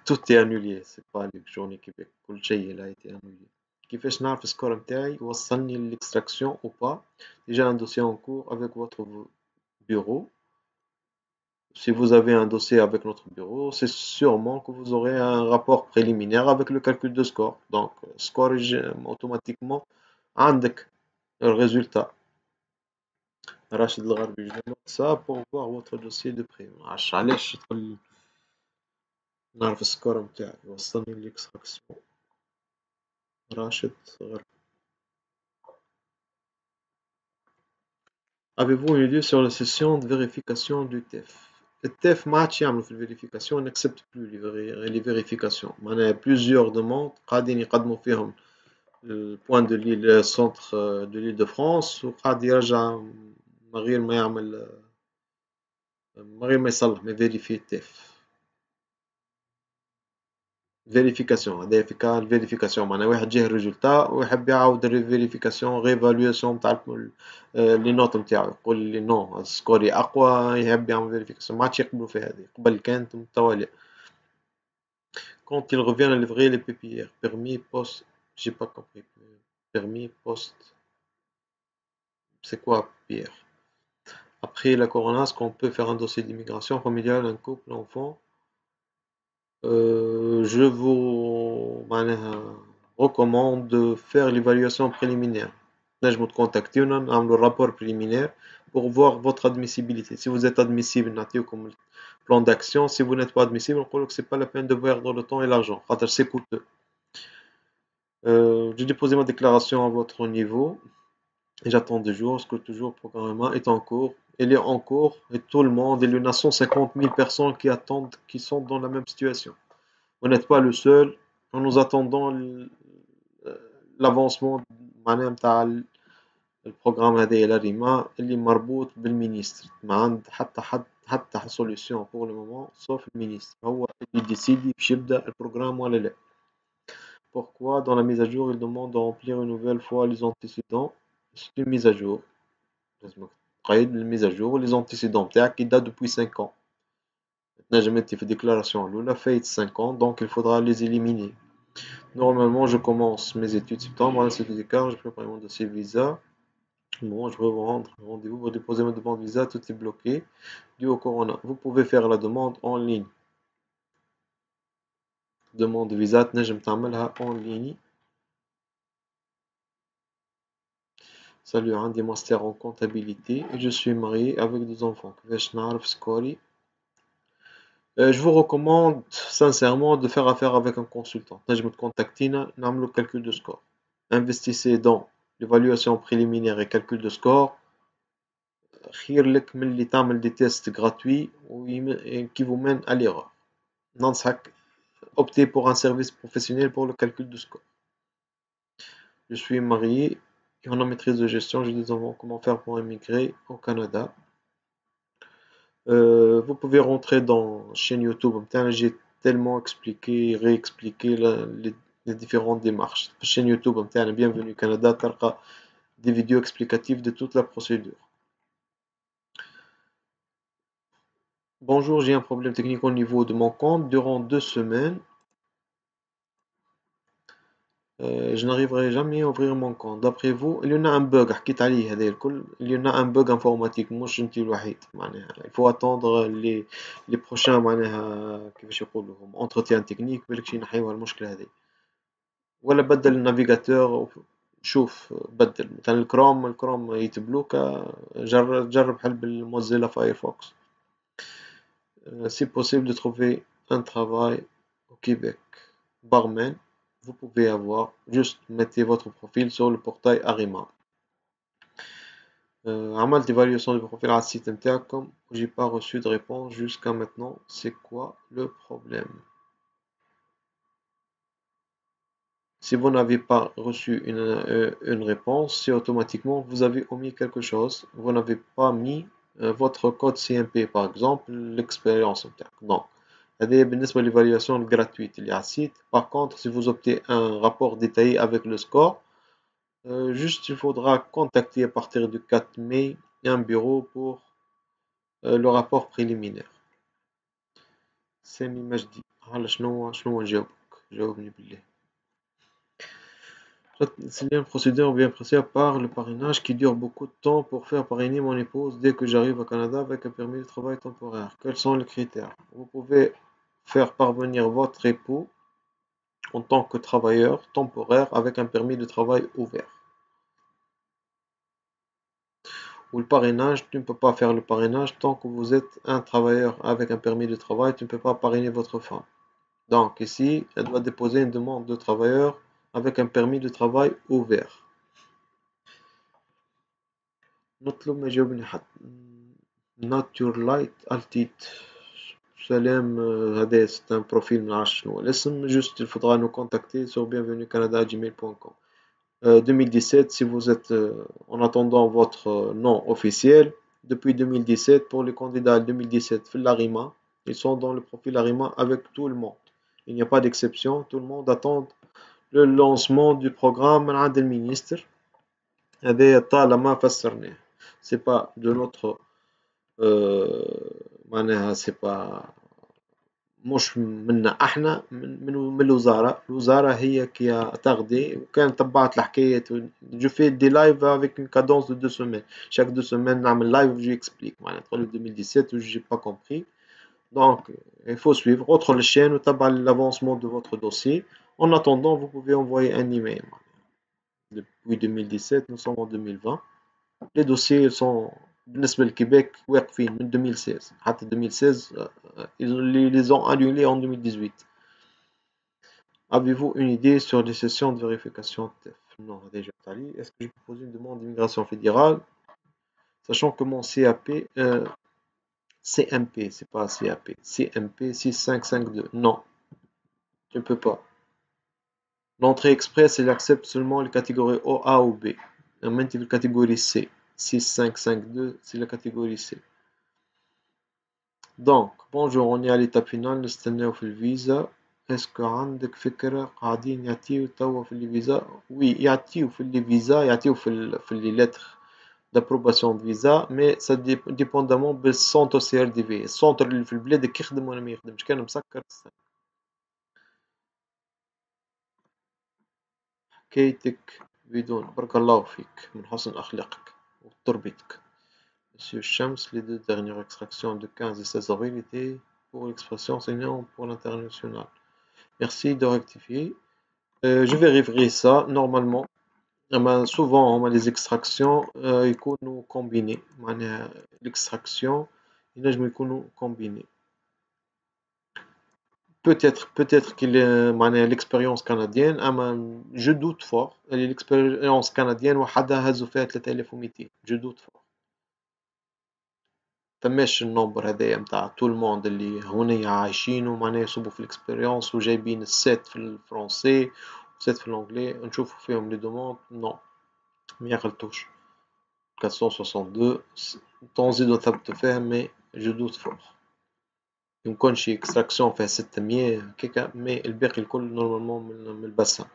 Tout est annulé, c'est pas les journées Québec. كل شيء a été annulé. كيفاش نعرف السكور نتاعي وصلني للاكستراكسيون ou pas? Déjà un dossier en cours avec votre bureau. Si vous avez un dossier avec notre bureau, c'est sûrement que vous aurez un rapport préliminaire avec le calcul de score. Donc, score automatiquement عندك le résultat. راشد الغربي, je note ça pour voir votre dossier de prix. معرفش علاش تقول نعرف السكور نتاعي وصلني للاكستراكسيون. راشد الغربي. Avez-vous une idée sur la session de vérification du TEF? التيف ما عادش يعملوا في الفيريفيكاسيون نكسبت بلو لي فيريفيكاسيون معناها بلوزيور دوموند قاعدين يقدموا فيهم البوان دو ليل سونتر دو ليل دو فرانس وقاعد يرجع من غير ما يعمل من غير ما يصلح ما يفيريفي التيف فيريفيكاسيون هذا الفيريفيكاسيون معناها واحد جاه الريزولتا ويحب يعاود الفيريفيكاسيون ريفالواسيون تاع لي نوت نتاعو يقول لي نو سكوري اقوى يحب يعمل فيريفيكاسيون ما عادش يقبلوا في هذه قبل كانت متواليه. Quand il revient à livrer les PPR, permis poste, j'ai pas compris. Permis poste, c'est quoi PPR? Après la corona, est-ce qu'on peut faire un dossier d'immigration familiale, un couple, enfant? Je vous recommande de faire l'évaluation préliminaire. Là, je vous contacte, on a le rapport préliminaire pour voir votre admissibilité. Si vous êtes admissible, comme plan d'action. Si vous n'êtes pas admissible, on croit que c'est pas la peine de perdre le temps et l'argent. C'est coûteux. J'ai déposé ma déclaration à votre niveau et j'attends 2 jours. Est-ce que toujours le programme est en cours? Il est en cours et tout le monde, il y a 150 000 personnes qui attendent, qui sont dans la même situation. Vous n'êtes pas le seul. Nous attendons l'avancement معناها البروغرام هذايا لاريما اللي مربوط بالمينيستر ما عند حتى solution pour le moment sauf المينيستر هو اللي ديسيدي باش يبدا البروغرام ولا لا. Pourquoi dans la mise à jour il demande de remplir une nouvelle fois les antécédents? C'est une mise à jour. لازمك تقيد الميز à jour les antécédents تاعك qui datent depuis 5 ans. تنجم انت في الديكلاراسيون الأولى فايت 5 ans donc il faudra les éliminer. Normalement je commence mes études septembre à l'Institut des Cartes, je prépare mon dossier visa. Bon, je vais vous rendre rendez-vous pour déposer ma demande de visa, tout est bloqué dû au corona. Vous pouvez faire la demande en ligne. Demande de visa تنجم تعملها en ligne. Salut, عندي master en comptabilité et je suis marié avec 2 enfants. كيفاش نعرف سكوري؟ Je vous recommande sincèrement de faire affaire avec un consultant. تنجم تكونتاكتينا نعملو calcul de score. Investissez dans l'évaluation préliminaire et calcul de score خير لك من اللي تعمل دي تيست gratuits qui vous mènent à l'erreur. ننصحك opter pour un service professionnel pour le calcul du score. Je suis marié et en maîtrise de gestion, j'ai des enfants. Comment faire pour émigrer au Canada? Vous pouvez rentrer dans la chaîne YouTube. J'ai tellement expliqué, réexpliqué les différentes démarches. La chaîne YouTube, Bienvenue Canada, tu as des vidéos explicatives de toute la procédure. Bonjour, j'ai un problème technique au niveau de mon compte. Durant 2 semaines, je n'arriverai jamais à ouvrir mon compte. D'après vous, il y en a un bug, حكيت عليه هذا الكل. Il y en a un bug informatique, مش انت الوحيد معناها. Il faut attendre les prochains معناها كيفاش يقولوا هم entretien technique بالك شي ينحيوها المشكلة هذه. ولا بدل النافيغاتور، شوف بدل مثلا الكروم يتبلوكا، جرب حل بالموزيلا فايرفوكس. C'est possible de trouver un travail au Québec. Barman, vous pouvez avoir, juste mettez votre profil sur le portail Arima. عملت évaluation du profil على السيت نتاعكم j'ai pas reçu de réponse jusqu'à maintenant, c'est quoi le problème? Si vous n'avez pas reçu une réponse, c'est automatiquement vous avez omis quelque chose, vous n'avez pas mis votre code CMP par exemple, l'expérience donc هذه بالنسبة l'évaluation gratuite اللي على السيت. Par contre, si vous optez un rapport détaillé avec le score, juste il faudra contacter à partir du 4 mai un bureau pour le rapport préliminaire. سامي مجدي، هلا شنو نجاوبك؟ جاوبني بالله. C'est une procédure bien précise par le parrainage qui dure beaucoup de temps pour faire parrainer mon épouse dès que j'arrive au Canada avec un permis de travail temporaire. Quels sont les critères? Vous pouvez faire parvenir votre époux en tant que travailleur temporaire avec un permis de travail ouvert. Ou le parrainage, tu ne peux pas faire le parrainage tant que vous êtes un travailleur avec un permis de travail, tu ne peux pas parrainer votre femme. Donc ici, elle doit déposer une demande de travailleur avec un permis de travail ouvert. نطلب ما جاوبني حد. Not your light altitude. سلام، هذا c'est un profil ما نعرفش شنو الاسم. Juste il faudra nous contacter sur bienvenuecanada@gmail.com. 2017 si vous êtes en attendant votre nom officiel. Depuis 2017 pour les candidats 2017 في l'ARIMA, ils sont dans le profil ARIMA avec tout le monde. Il n'y a pas d'exception, tout le monde attend le lancement du programme من عند المينيستر. هذا طالما فسرناه. C'est pas de notre معناها c'est pas مش منا احنا من الوزارة هي كي تغدي وكان تبعت الحكاية. جو في دي لايف افيك اون كادونس دو 2 semaines chaque 2 semaines نعمل لايف جو اكسبليك معناها تقول 2017 و جي با كومبري. Donc il faut suivre autre les chaînes وتبع l'avancement de votre dossier. En attendant, vous pouvez envoyer un email. Depuis 2017, nous sommes en 2020. Les dossiers sont بالنسبة للكيبيك واقفين من 2016 حتى 2016 ils les ont annulés en 2018. Avez-vous une idée sur les sessions de vérification TEF? Non, déjà Tali. Est-ce que j'ai proposé une demande d'immigration fédérale sachant que mon CAP CMP, c'est pas CAP, CMP 6552. Non, tu ne peux pas. L'entrée express, elle accepte seulement les catégories O, A ou B. Maintenant, la catégorie C. 6552, c'est la catégorie C. Donc, bonjour, on est à l'étape finale, نستناو في الفيزا. Est-ce que عندك فكرة قاعدين يعطيو توا في الفيزا؟ Oui, يعطيو في الفيزا، يعطيو في les lettres d'approbation de visa, mais ça dépendamment بالسونتر CRDV. السونتر اللي في البلاد يخدم ولا ما يخدمش، كان مسكر حكايتك بدون بارك الله فيك من حسن أخلاقك وتربيتك. Monsieur Shams, les deux dernières extractions de 15 et 16 avril étaient pour l'expression enseignant pour l'international. Merci de rectifier. Je vérifierai ça normalement. Souvent les extractions يكونوا combinés. معناها l'extraction ينجموا يكونوا combinés. Peut-être qu'il est معناها l'expérience canadienne أما je doute fort. l'expérience canadienne وحدها هزوا فيها 3200. Je doute fort. متماش النمبر هذايا متاع تو الموند اللي هونيا عايشين ومعناها يصبوا في الإكسبيريونس وجايبين السات في الفرنسي والسات في الأنجلي نشوفو فيهم لي دوموند نو ميعقلتوش 462 تنزيدو نثبتو فيها مي جو دوت فور يمكنش اكستراكسيون فيها 600 هكاكا مي الباقي الكل نورمالمون من البسام.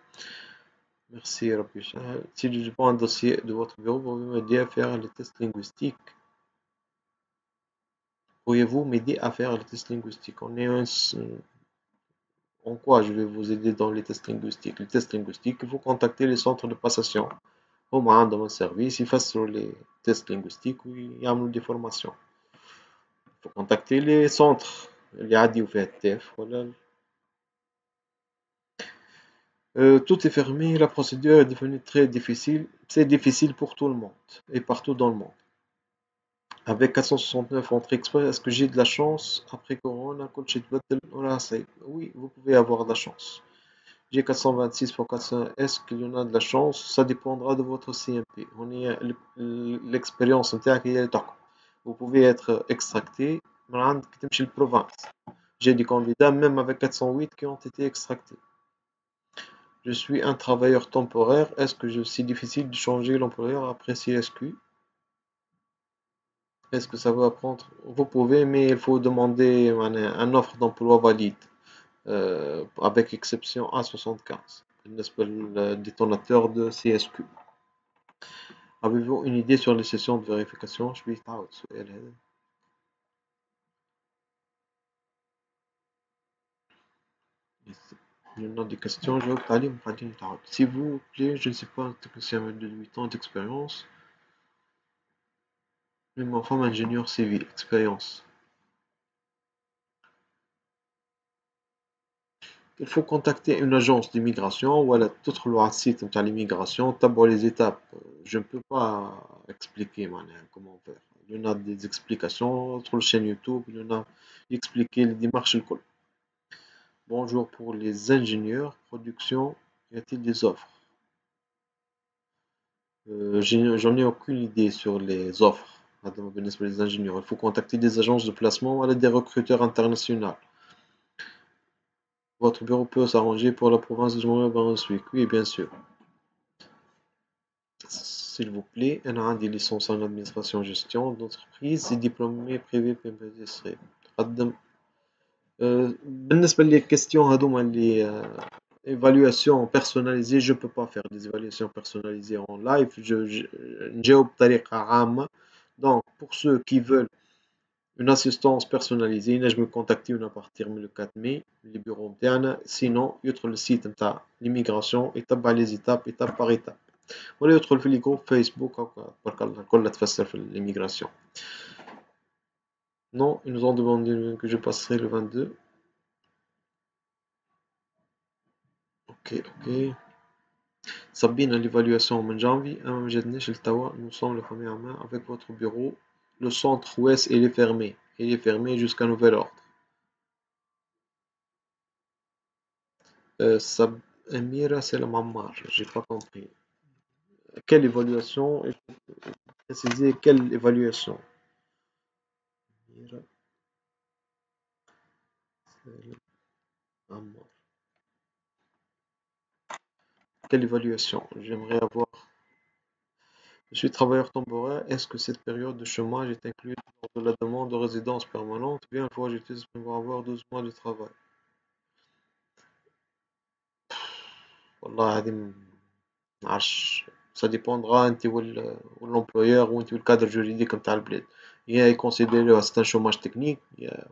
Merci ربي يسهل. Si je prends un dossier de votre bureau, pouvez-vous m'aider à faire les tests linguistiques? Pourriez-vous m'aider à faire les tests linguistiques? En quoi je vais vous aider dans les tests linguistiques? Les tests linguistiques, il faut contacter les centres de passation. هما عندهم service يفسروا les tests linguistiques ويعملوا des formations. Il faut contacter les centres اللي يعديوا فيها التاف ولا tout est fermé, la procédure est devenue très difficile. C'est difficile pour tout le monde et partout dans le monde. Avec 469 entrées exprès, est-ce que j'ai de la chance après Corona? Oui, vous pouvez avoir de la chance. J'ai 426 pour 400. Est-ce qu'il y en a de la chance? Ça dépendra de votre CMP. On est l'expérience vous pouvez être extracté من تمشي البروفانس. J'ai des candidats même avec 408 qui ont été extractés. Je suis un travailleur temporaire. Est-ce que c'est difficile de changer l'employeur après CSQ? Est-ce que ça va prendre? Vous pouvez, mais il faut demander un offre d'emploi valide avec exception A75. بالنسبة للدétonateur de CSQ. Avez-vous une idée sur les sessions de vérification? Je vais تعاود السؤال هذا. Il y en a des questions, جاوبت عليهم قاعدين نتعاود. S'il vous plaît, je ne suis pas un technicien de 8 ans d'expérience, mais ma femme ingénieur civil, expérience. Il faut contacter une agence d'immigration ou alors تدخلوا على السيت نتاع l'immigration تبعوا les étapes. Je ne peux pas expliquer معناها comment faire. Il y en a des explications sur la chaîne YouTube, il y en a expliquer les démarches الكل. Bonjour pour les ingénieurs, production, y a-t-il des offres? J'en ai aucune idée sur les offres. هذا بالنسبة les ingénieurs. Il faut contacter des agences de placement ou des recruteurs internationaux. Votre bureau peut s'arranger pour la province de Brunswick. Oui, bien sûr. S'il vous plaît, أنا عندي licence en administration gestion d'entreprise et diplômé privé PMPSR. تقدم بالنسبة لي question هذوما اللي évaluation personnalisée, je peux pas faire des évaluations personnalisées en live. نجاوب بطريقة عامة. Donc pour ceux qui veulent une assistance personnalisée ينجموا يكونتاكتيونا à partir من le 4 mai les bureaux نتاعنا. Sinon يدخل السيت نتاع l'immigration يتبع les étapes étape par étape. ولا يدخل في لي جروب فيسبوك هكا تبارك الله كلها تفسر في l'immigration. Non, ils nous ont demandé que je passerai le 22. Ok, ok. Sabine, l'évaluation من janvier, ما جاتناش لتوا. Nous sommes la première main avec votre bureau. Le centre ouest il est fermé. Il est fermé jusqu'à nouvel ordre. Amira, c'est la Mammar. J'ai pas compris. Quelle évaluation? Il faut préciser quelle évaluation. Amira, c'est la Mammar. Quelle évaluation? J'aimerais avoir. Je suis travailleur temporaire. Est-ce que cette période de chômage est incluse lors de la demande de résidence permanente? Bien, une fois j'étais pour avoir 12 mois de travail. والله هذه معرفش. Ça dépendra انت والemployeur وانت والكادر جوريديك نتاع البلاد. يا يكونسيديروها c'est un chômage technique يا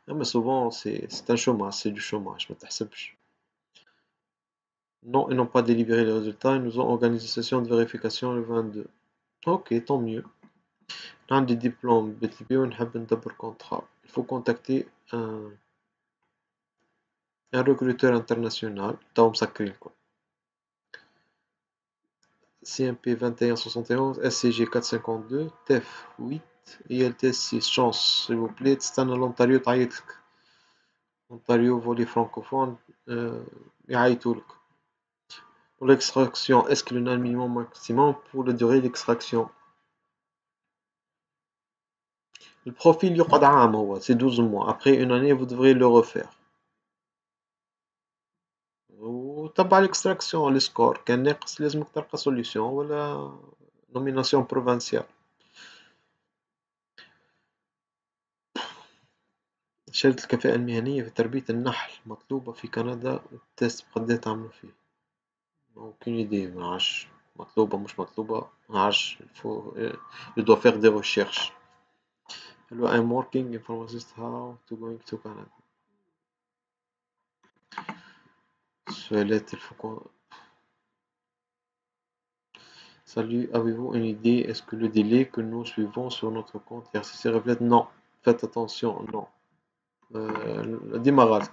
اما souvent c'est un chômage, c'est du chômage ما تحسبش. Non, ils n'ont pas délivré les résultats, ils nous ont organisé une session de vérification le 22. Ok, tant mieux. عندي diplôme BTP ونحب ندبر contrat. Il faut contacter un recruteur international. توهم مسكرين الكل. CMP 2171, SCG 452, TEF 8, ILT 6. Chance, s'il vous plaît, تستنى l'Ontario تعيطلك. Ontario volley francophone يعيطولك. Pour l'extraction, est-ce qu'il y en a un minimum maximum pour la durée d'extraction? Le profil يقعد عام هو c'est 12 mois. Après une année vous devrez le refaire. وتبع الاكستراكسيون السكور كان ناقص لازمك تلقى سوليسيون ولا نوميناسيون بروفانسيال. شهادة الكفاءة المهنية في تربية النحل مطلوبة في كندا التست قداش تعملوا فيه؟ aucune idée معرفش مطلوبة مش مطلوبة معرفش il doit faire des recherches. Hello, I'm working in pharmacist how to going to Canada. سؤالات الفوق. Salut, avez-vous une idée? Est-ce que le délai que nous suivons sur notre compte RCC reflète? Non. Faites attention, non. ديما غلط.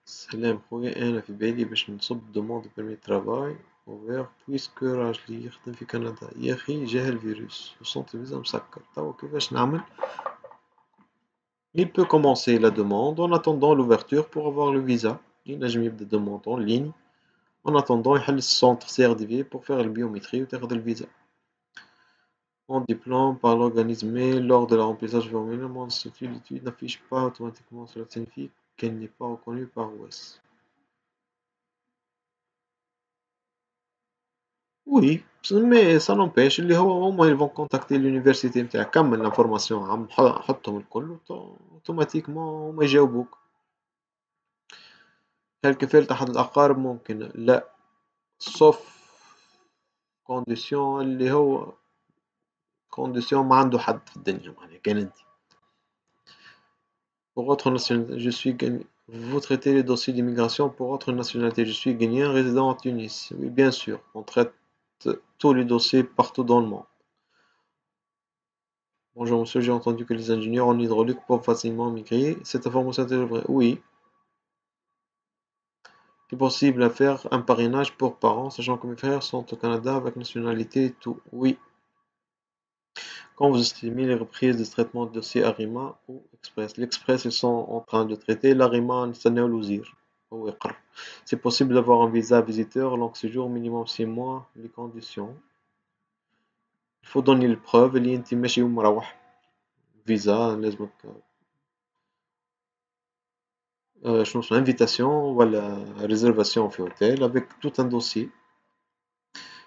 سلام خويا أنا في بالي باش نصب دوموند بيرمي ترافاي اوفير بويسكو راجلي يخدم في كندا. يا أخي جاه الفيروس وصنت فيزا مسكر توا كيفاش نعمل؟ Il peut commencer la demande en attendant l'ouverture pour avoir le visa. ينجم يبدا demande en ligne en attendant يحل السونتر CRDV pour faire البيومتري وتاخد الفيزا. En diplôme par l'organisme mais lors de la remplissage du formulaire mon statut d'études n'affiche pas automatiquement. Cela signifie qu'elle n'est pas reconnue par OS. Oui, mais ça n'empêche اللي هو هما ils vont contacter l'université نتاعك كمل l'information عم حطهم الكل اوتوماتيكمون هما يجاوبوك. هل كفالة أحد الأقارب ممكن؟ لا sauf condition اللي هو condition ما عنده حد في الدنيا معناها كان انت. Pour autre nationalité, je suis vous traitez les dossiers d'immigration pour autre nationalité. Je suis guinéen résident à Tunis. Oui, bien sûr, on traite tous les dossiers partout dans le monde. Bonjour monsieur, j'ai entendu que les ingénieurs en hydraulique peuvent facilement migrer. Cette information est vraie? Oui. C'est possible à faire un parrainage pour parents, sachant que mes frères sont au Canada avec nationalité et tout. Oui. Quand vous estimez les reprises de traitement de dossier ARIMA ou Express? L'Express, ils sont en train de traiter. l'ARIMA, c'est possible d'avoir un visa visiteur, long séjour, minimum 6 mois. Les conditions. Il faut donner les preuves اللي انت ماشي ومروح. فيزا لازمك شنو اسمها invitation ولا réservation في اوتيل avec tout un dossier.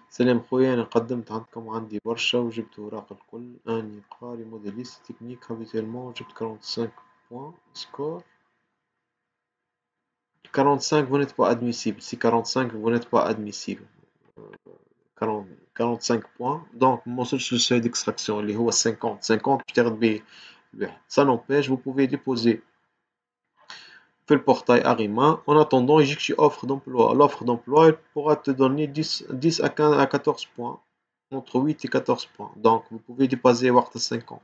سلام خويا أنا قدمت عندكم عندي برشا وجبت أوراق الكل أني قاري موديليست تكنيك habituellement وجبت 45 points score. 45 vous n'êtes pas admissible. Si 45 vous n'êtes pas admissible. 40 45 points donc ما وصلش للسeuil d'extraction اللي هو 50 50 باش تاخد به الواحد. Ça n'empêche vous pouvez déposer في البورtail ARIMA en attendant يجيك شي offre d'emploi. L'offre d'emploi elle pourra te donner 10 à 14 points entre 8 et 14 points donc vous pouvez dépasser وقت 50.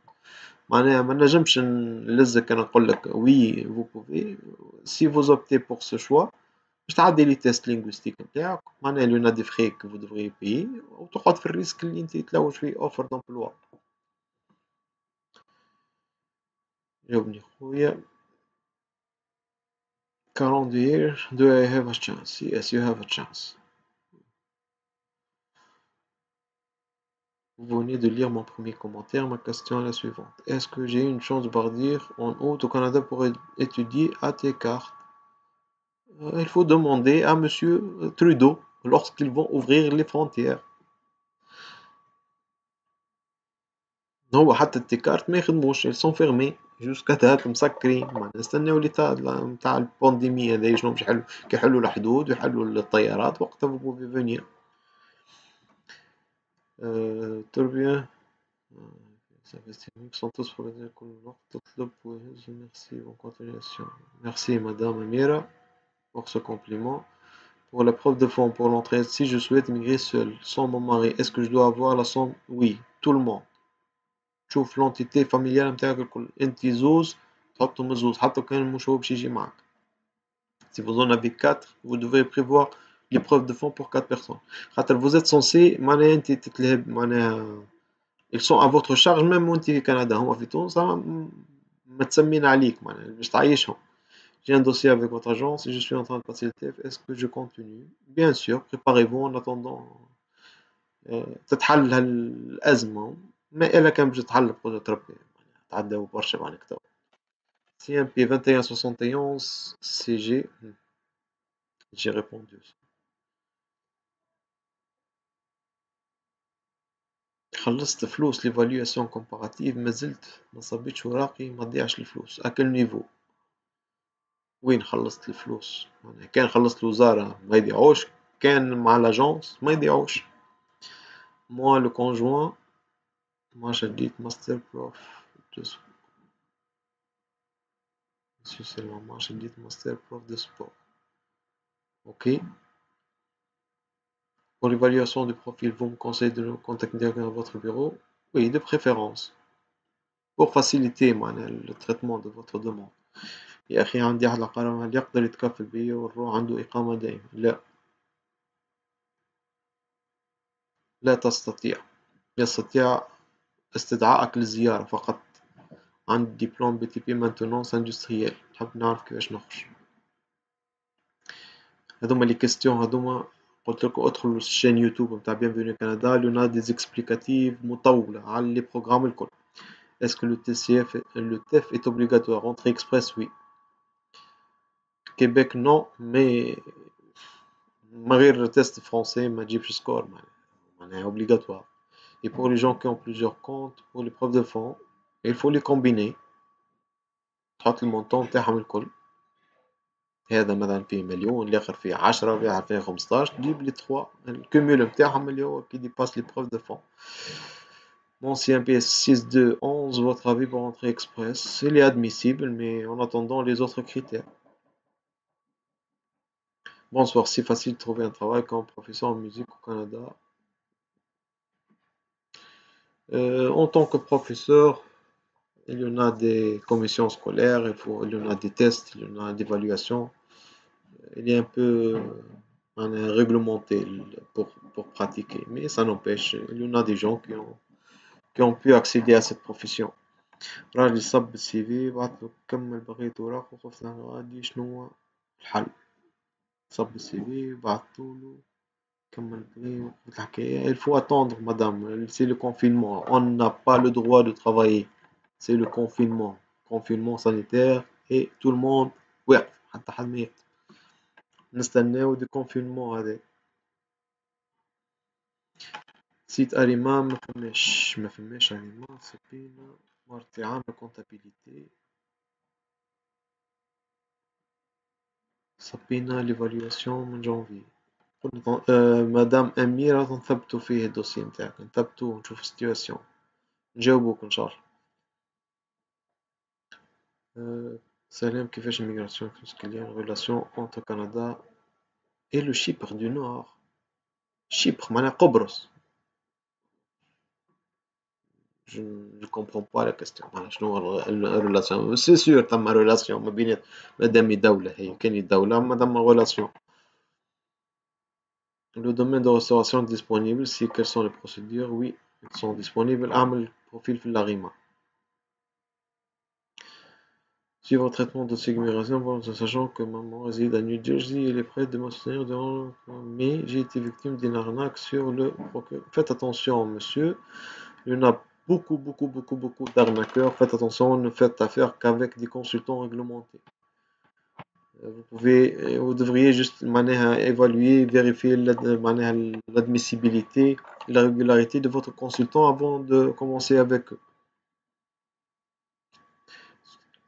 معناها ما نجمش نلزك انا نقول لك oui vous pouvez si vous optez pour ce choix باش تعدي لي تيست لينغويستيك نتاعك معناها لو دي فري que vous devriez payer وتقعد في الريسك اللي انت تلوج فيه اوفر دومبلوا. جاوبني خويا. 40 years do I have a chance? Yes you have a chance. Vous venez de lire mon premier commentaire, ma question est la suivante. Est-ce que j'ai une chance de partir en août au Canada pour étudier à tes cartes? Il faut demander à monsieur Trudeau lorsqu'ils vont ouvrir les frontières. هو حتى التيكارت ما يخدموش ils sont fermés jusqu'à date مسكرين معناها نستناو ليتا نتاع البانديمي هذايا شنو باش يحلوا كي يحلوا الحدود ويحلوا الطيارات وقتها vous pouvez venir. تربية sont tous professionnels كل وقت تطلب merci bonne continuation. Merci madame Amira pour ce compliment. Pour la preuve de fonds pour l'entrée, si je souhaite immigrer seul, sans mon mari, est-ce que je dois avoir la somme? Oui, tout le monde. تشوف l'entité familiale نتاعك الكل انت زوز تحطهم زوز حتى كان مش هو باش يجي معاك. Si vous en avez 4 vous devez prévoir les preuves de fonds pour 4 personnes خاطر vous êtes censé معناها انت تتلهب معناها ils sont à votre charge même وانت في كندا هما في تونس متسمين عليك معناها باش تعيشهم. J'ai un dossier avec votre agence et je suis en train de passer le TF. Est-ce que je continue? Bien sûr, préparez-vous en attendant تتحل هالأزمة ما إلا كان باش تحل بقدرة ربي تعداو برشا معناها كتو. CMP 2171 CG. J'ai répondu. خلصت فلوس l'évaluation comparative مازلت ما صبيتش وراقي ما تضيعش الفلوس. à quel niveau؟ وين خلصت الفلوس؟ معناها كان خلصت الوزارة ما يضيعوش، كان مع لاجونس ما يضيعوش. moi le conjoint moi شديت ماستر بروف monsieur Selma moi شديت ماستر بروف de sport. ok. Pour l'évaluation du profil, vous me conseillez de nous contacter à votre bureau? Oui, de préférence. Pour faciliter le traitement de votre demande. يا أخي عندي أحد الأقارب هل يقدر يتكفل بيا ونروح عنده إقامة دائمة؟ لا، لا تستطيع. يستطيع استدعائك للزيارة فقط. عندي دبلوم بي تي بي مانتونونس اندستريال. نحب نعرف كيفاش نخرج. هذوما لي كيستيون هذوما قلت لكم ادخلوا للشين يوتيوب نتاع بيانفوني كندا لونا دي زيكسبليكاتيف مطولة على لي بروغرام الكل. Est-ce que le TEF est obligatoire? Entrée express, oui. Québec, non, mais malgré le test français, ma Jeep score, est obligatoire. Et pour les gens qui ont plusieurs comptes, pour les preuves de fonds, il faut les combiner. تحط المونطون تاعهم الكل. هذا مثلا فيه مليون، الآخر فيه 10، والآخر فيه 15، تجيب لي 3 الكوميول نتاعهم اللي هو qui dépasse les preuves de fonds. Mon CMPS 6211, votre avis pour entrée express? Il est admissible, mais en attendant les autres critères. Bonsoir, c'est facile de trouver un travail comme professeur en musique au Canada. En tant que professeur, il y en a des commissions scolaires, il y en a des tests, il y en a d'évaluation. Il est un peu réglementé pour pratiquer, mais ça n'empêche, il y en a des gens qui ont pu accéder à cette profession. راجل صب السي في بعثله كمل بقية أوراق وقفت أنا غادي شنو هو الحل. صب السي في بعثتوله كمل بقية وقفت الحكاية. Il faut attendre madame, c'est le confinement, on n'a pas le droit de travailler, c'est le confinement, confinement sanitaire et tout le monde واقف حتى حد ما يقدر. نستناو دي confinement هذا. سيت أريما ما فماش أريما سبينا مرتي عاملة كونتابيليتي صبينا ليفاليواسيون من جانفي. مدام أميرة نثبتو فيه الدوسي نتاعك نثبتو ونشوف السيتواسيون نجاوبوك إن شاء الله. سلام كيفاش الميغراسيون كيليان ريلاسيون أونتر كندا et le Chypre du Nord. Chypre معناها قبرص. Je ne comprends pas la question. شنو الريلاسيون؟ سي سور ثم ريلاسيون ما بين مادام دولة هي كاين دولة مادام ريلاسيون. Le domaine de restauration est disponible. Si quelles sont les procédures? Oui, ils sont disponibles. أعمل profil في الأغيمة. Suivre le traitement de sécurisation, sachant que maman réside à New Jersey, elle est prête de me soutenir durant mai. J'ai été victime d'une arnaque sur le procureur. Faites attention, monsieur. Il y en a beaucoup d'arnaqueurs. Faites attention, ne faites affaire qu'avec des consultants réglementés. Vous devriez juste évaluer, vérifier l'admissibilité, la régularité de votre consultant avant de commencer avec eux.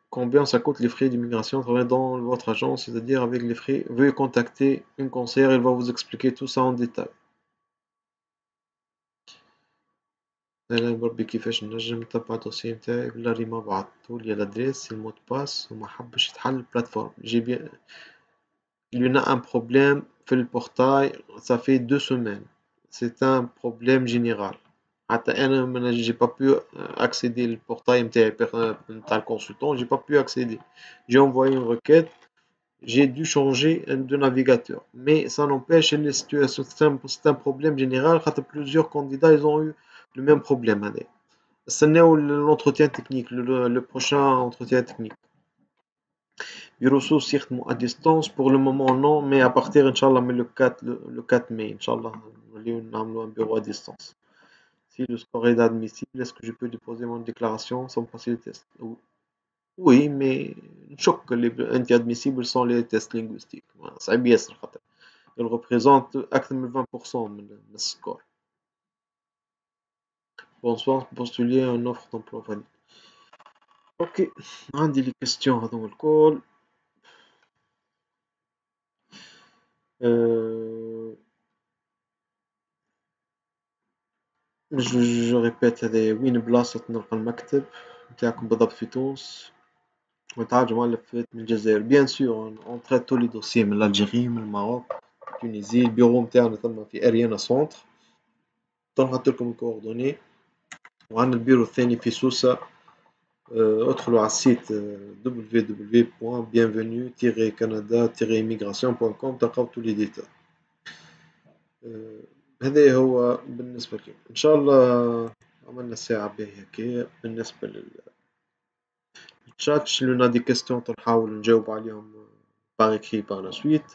Combien ça coûte les frais d'immigration dans votre agence, c'est-à-dire avec les frais? Veuillez contacter une conseillère, elle va vous expliquer tout ça en détail. أنا بربي كيفاش نجم نتبع الدوسيي نتاعي بلا ريما بعثتولي الأدريس المود باس وما حبش يتحل البلاتفورم. جي بيان il y en a un problème في البورتاي ça fait 2 semaines. C'est un problème général. حتى أنا j'ai pas pu accéder للبورتاي نتاعي نتاع الconsultant, j'ai pas pu accéder. J'ai envoyé une requête, j'ai dû changer de navigateur. Mais ça n'empêche les situations, c'est un problème général. Plusieurs candidats ils ont eu le même problème. C'est l'entretien technique, le prochain entretien technique. Les ressources يخدموا à distance pour le moment non, mais à partir Inch'Allah mais le 4 mai Inch'Allah نوليو نعملوا un bureau à distance. Si le score est admissible, est-ce que je peux déposer mon déclaration sans passer le test? Oui, mais نشك اللي anti-admissibles sont les tests linguistiques. صعيب ياسر خاطر ils représentent أكثر من 20% من السكور. Bonsoir, postuler une offre d'emploi valide. اوكي، عندي لي كيستيون هذوما الكل. جو ريبيت، هذايا وين بلاصة نلقى المكتب نتاعكم بالضبط في تونس؟ وتعالجوا مؤلفات من الجزائر. بيان سور اون تريت تو لي دوسيي من الجزائر من المغرب تونيزي. البيرو نتاعنا ثم في اريانا سونتر، نحطلكم الكوردوني. وعندنا البيرو الثاني في سوسة. ادخلوا على السيت www.bienvenue-canada-immigration.com تلقاو تو لي ديتاي. هذا هو بالنسبة لي. إن شاء الله عملنا ساعة باهية هكايا. بالنسبة للشات لو نا دي كيستيون نحاول نجاوب عليهم باغ إكري باغ لا سويت.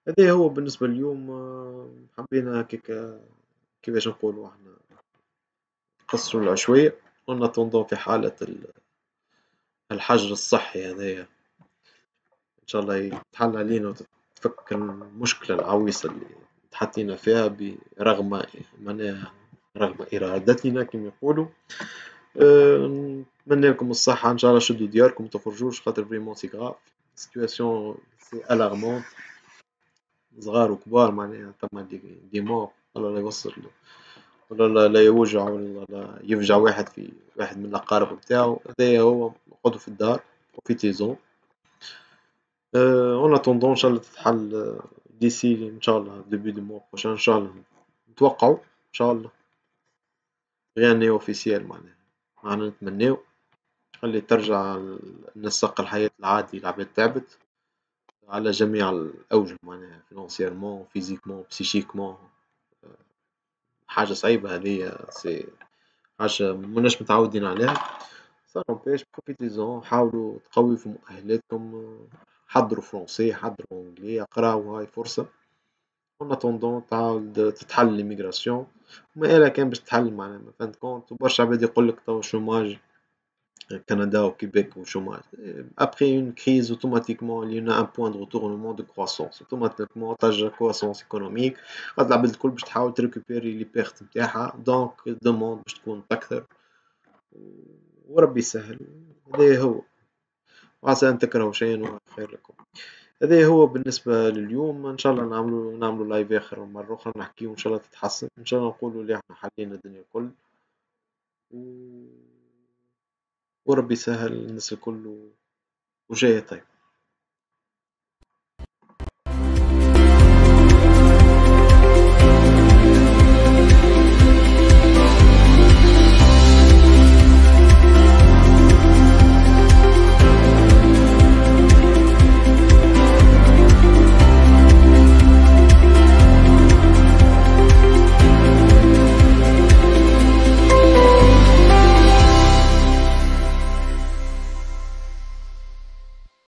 هذا هو بالنسبة لليوم. حبينا هكاكا كيفاش نقولوا احنا نقصروا العشوية. اون اتوندون في حالة الحجر الصحي هذايا ان شاء الله يتحل علينا وتتفك المشكلة العويصة اللي تحطينا فيها برغم معناها رغم إرادتنا كما يقولوا. نتمنى لكم الصحة إن شاء الله. شدوا دياركم متخرجوش خاطر فريمون سي غراف سيتواسيون سي ألارمونت. صغار وكبار معناها ثما دي مور. الله لا يوصل، ولا لا يوجع ولا لا يفجع واحد في واحد من الأقارب نتاعو. هذايا هو. اقعدوا في الدار بروفيتيزون. اون اتوندون ان شاء الله تتحل ديسي ان شاء الله ديبي دو موا بروشان ان شاء الله. نتوقعوا ان شاء الله. غير ني اوفيسيال معناها. معنا نتمناو خلي ترجع النسق الحياة العادي. العباد تعبت على جميع الأوجه معناها فينانسيرمون فيزيكمون بسيشيكمون. حاجة صعيبة هذيا. سي حاجة مناش متعودين عليها. سا نومبيش بروفيتيزون. حاولوا تقويو في مؤهلاتكم. حضروا فرونسي حضروا انجلي اقراو. هاي فرصة. اون اتوندون تعاود تتحل ليميغراسيون. وما إلا كان باش تتحل معناها ما فان كونت. وبرشا عباد يقولك توا الشوماج Canada au Québec au chômage. Après une crise, automatiquement, il y en a un point de retournement de croissance. Automatiquement, ترجع croissance économique. غاد العباد الكل باش تحاول تريكوبيري لي بيرت نتاعها. دونك الدوموند باش تكون أكثر. وربي يسهل. هذا هو. وعسى أن تكرهوا شيئا وهو خير لكم. هذا هو بالنسبة لليوم. إن شاء الله نعملوا لايف آخر مرة أخرى نحكيو إن شاء الله تتحسن. إن شاء الله نقولوا اللي إحنا حلينا الدنيا الكل. وربي يسهل الناس الكل وجاية طيب.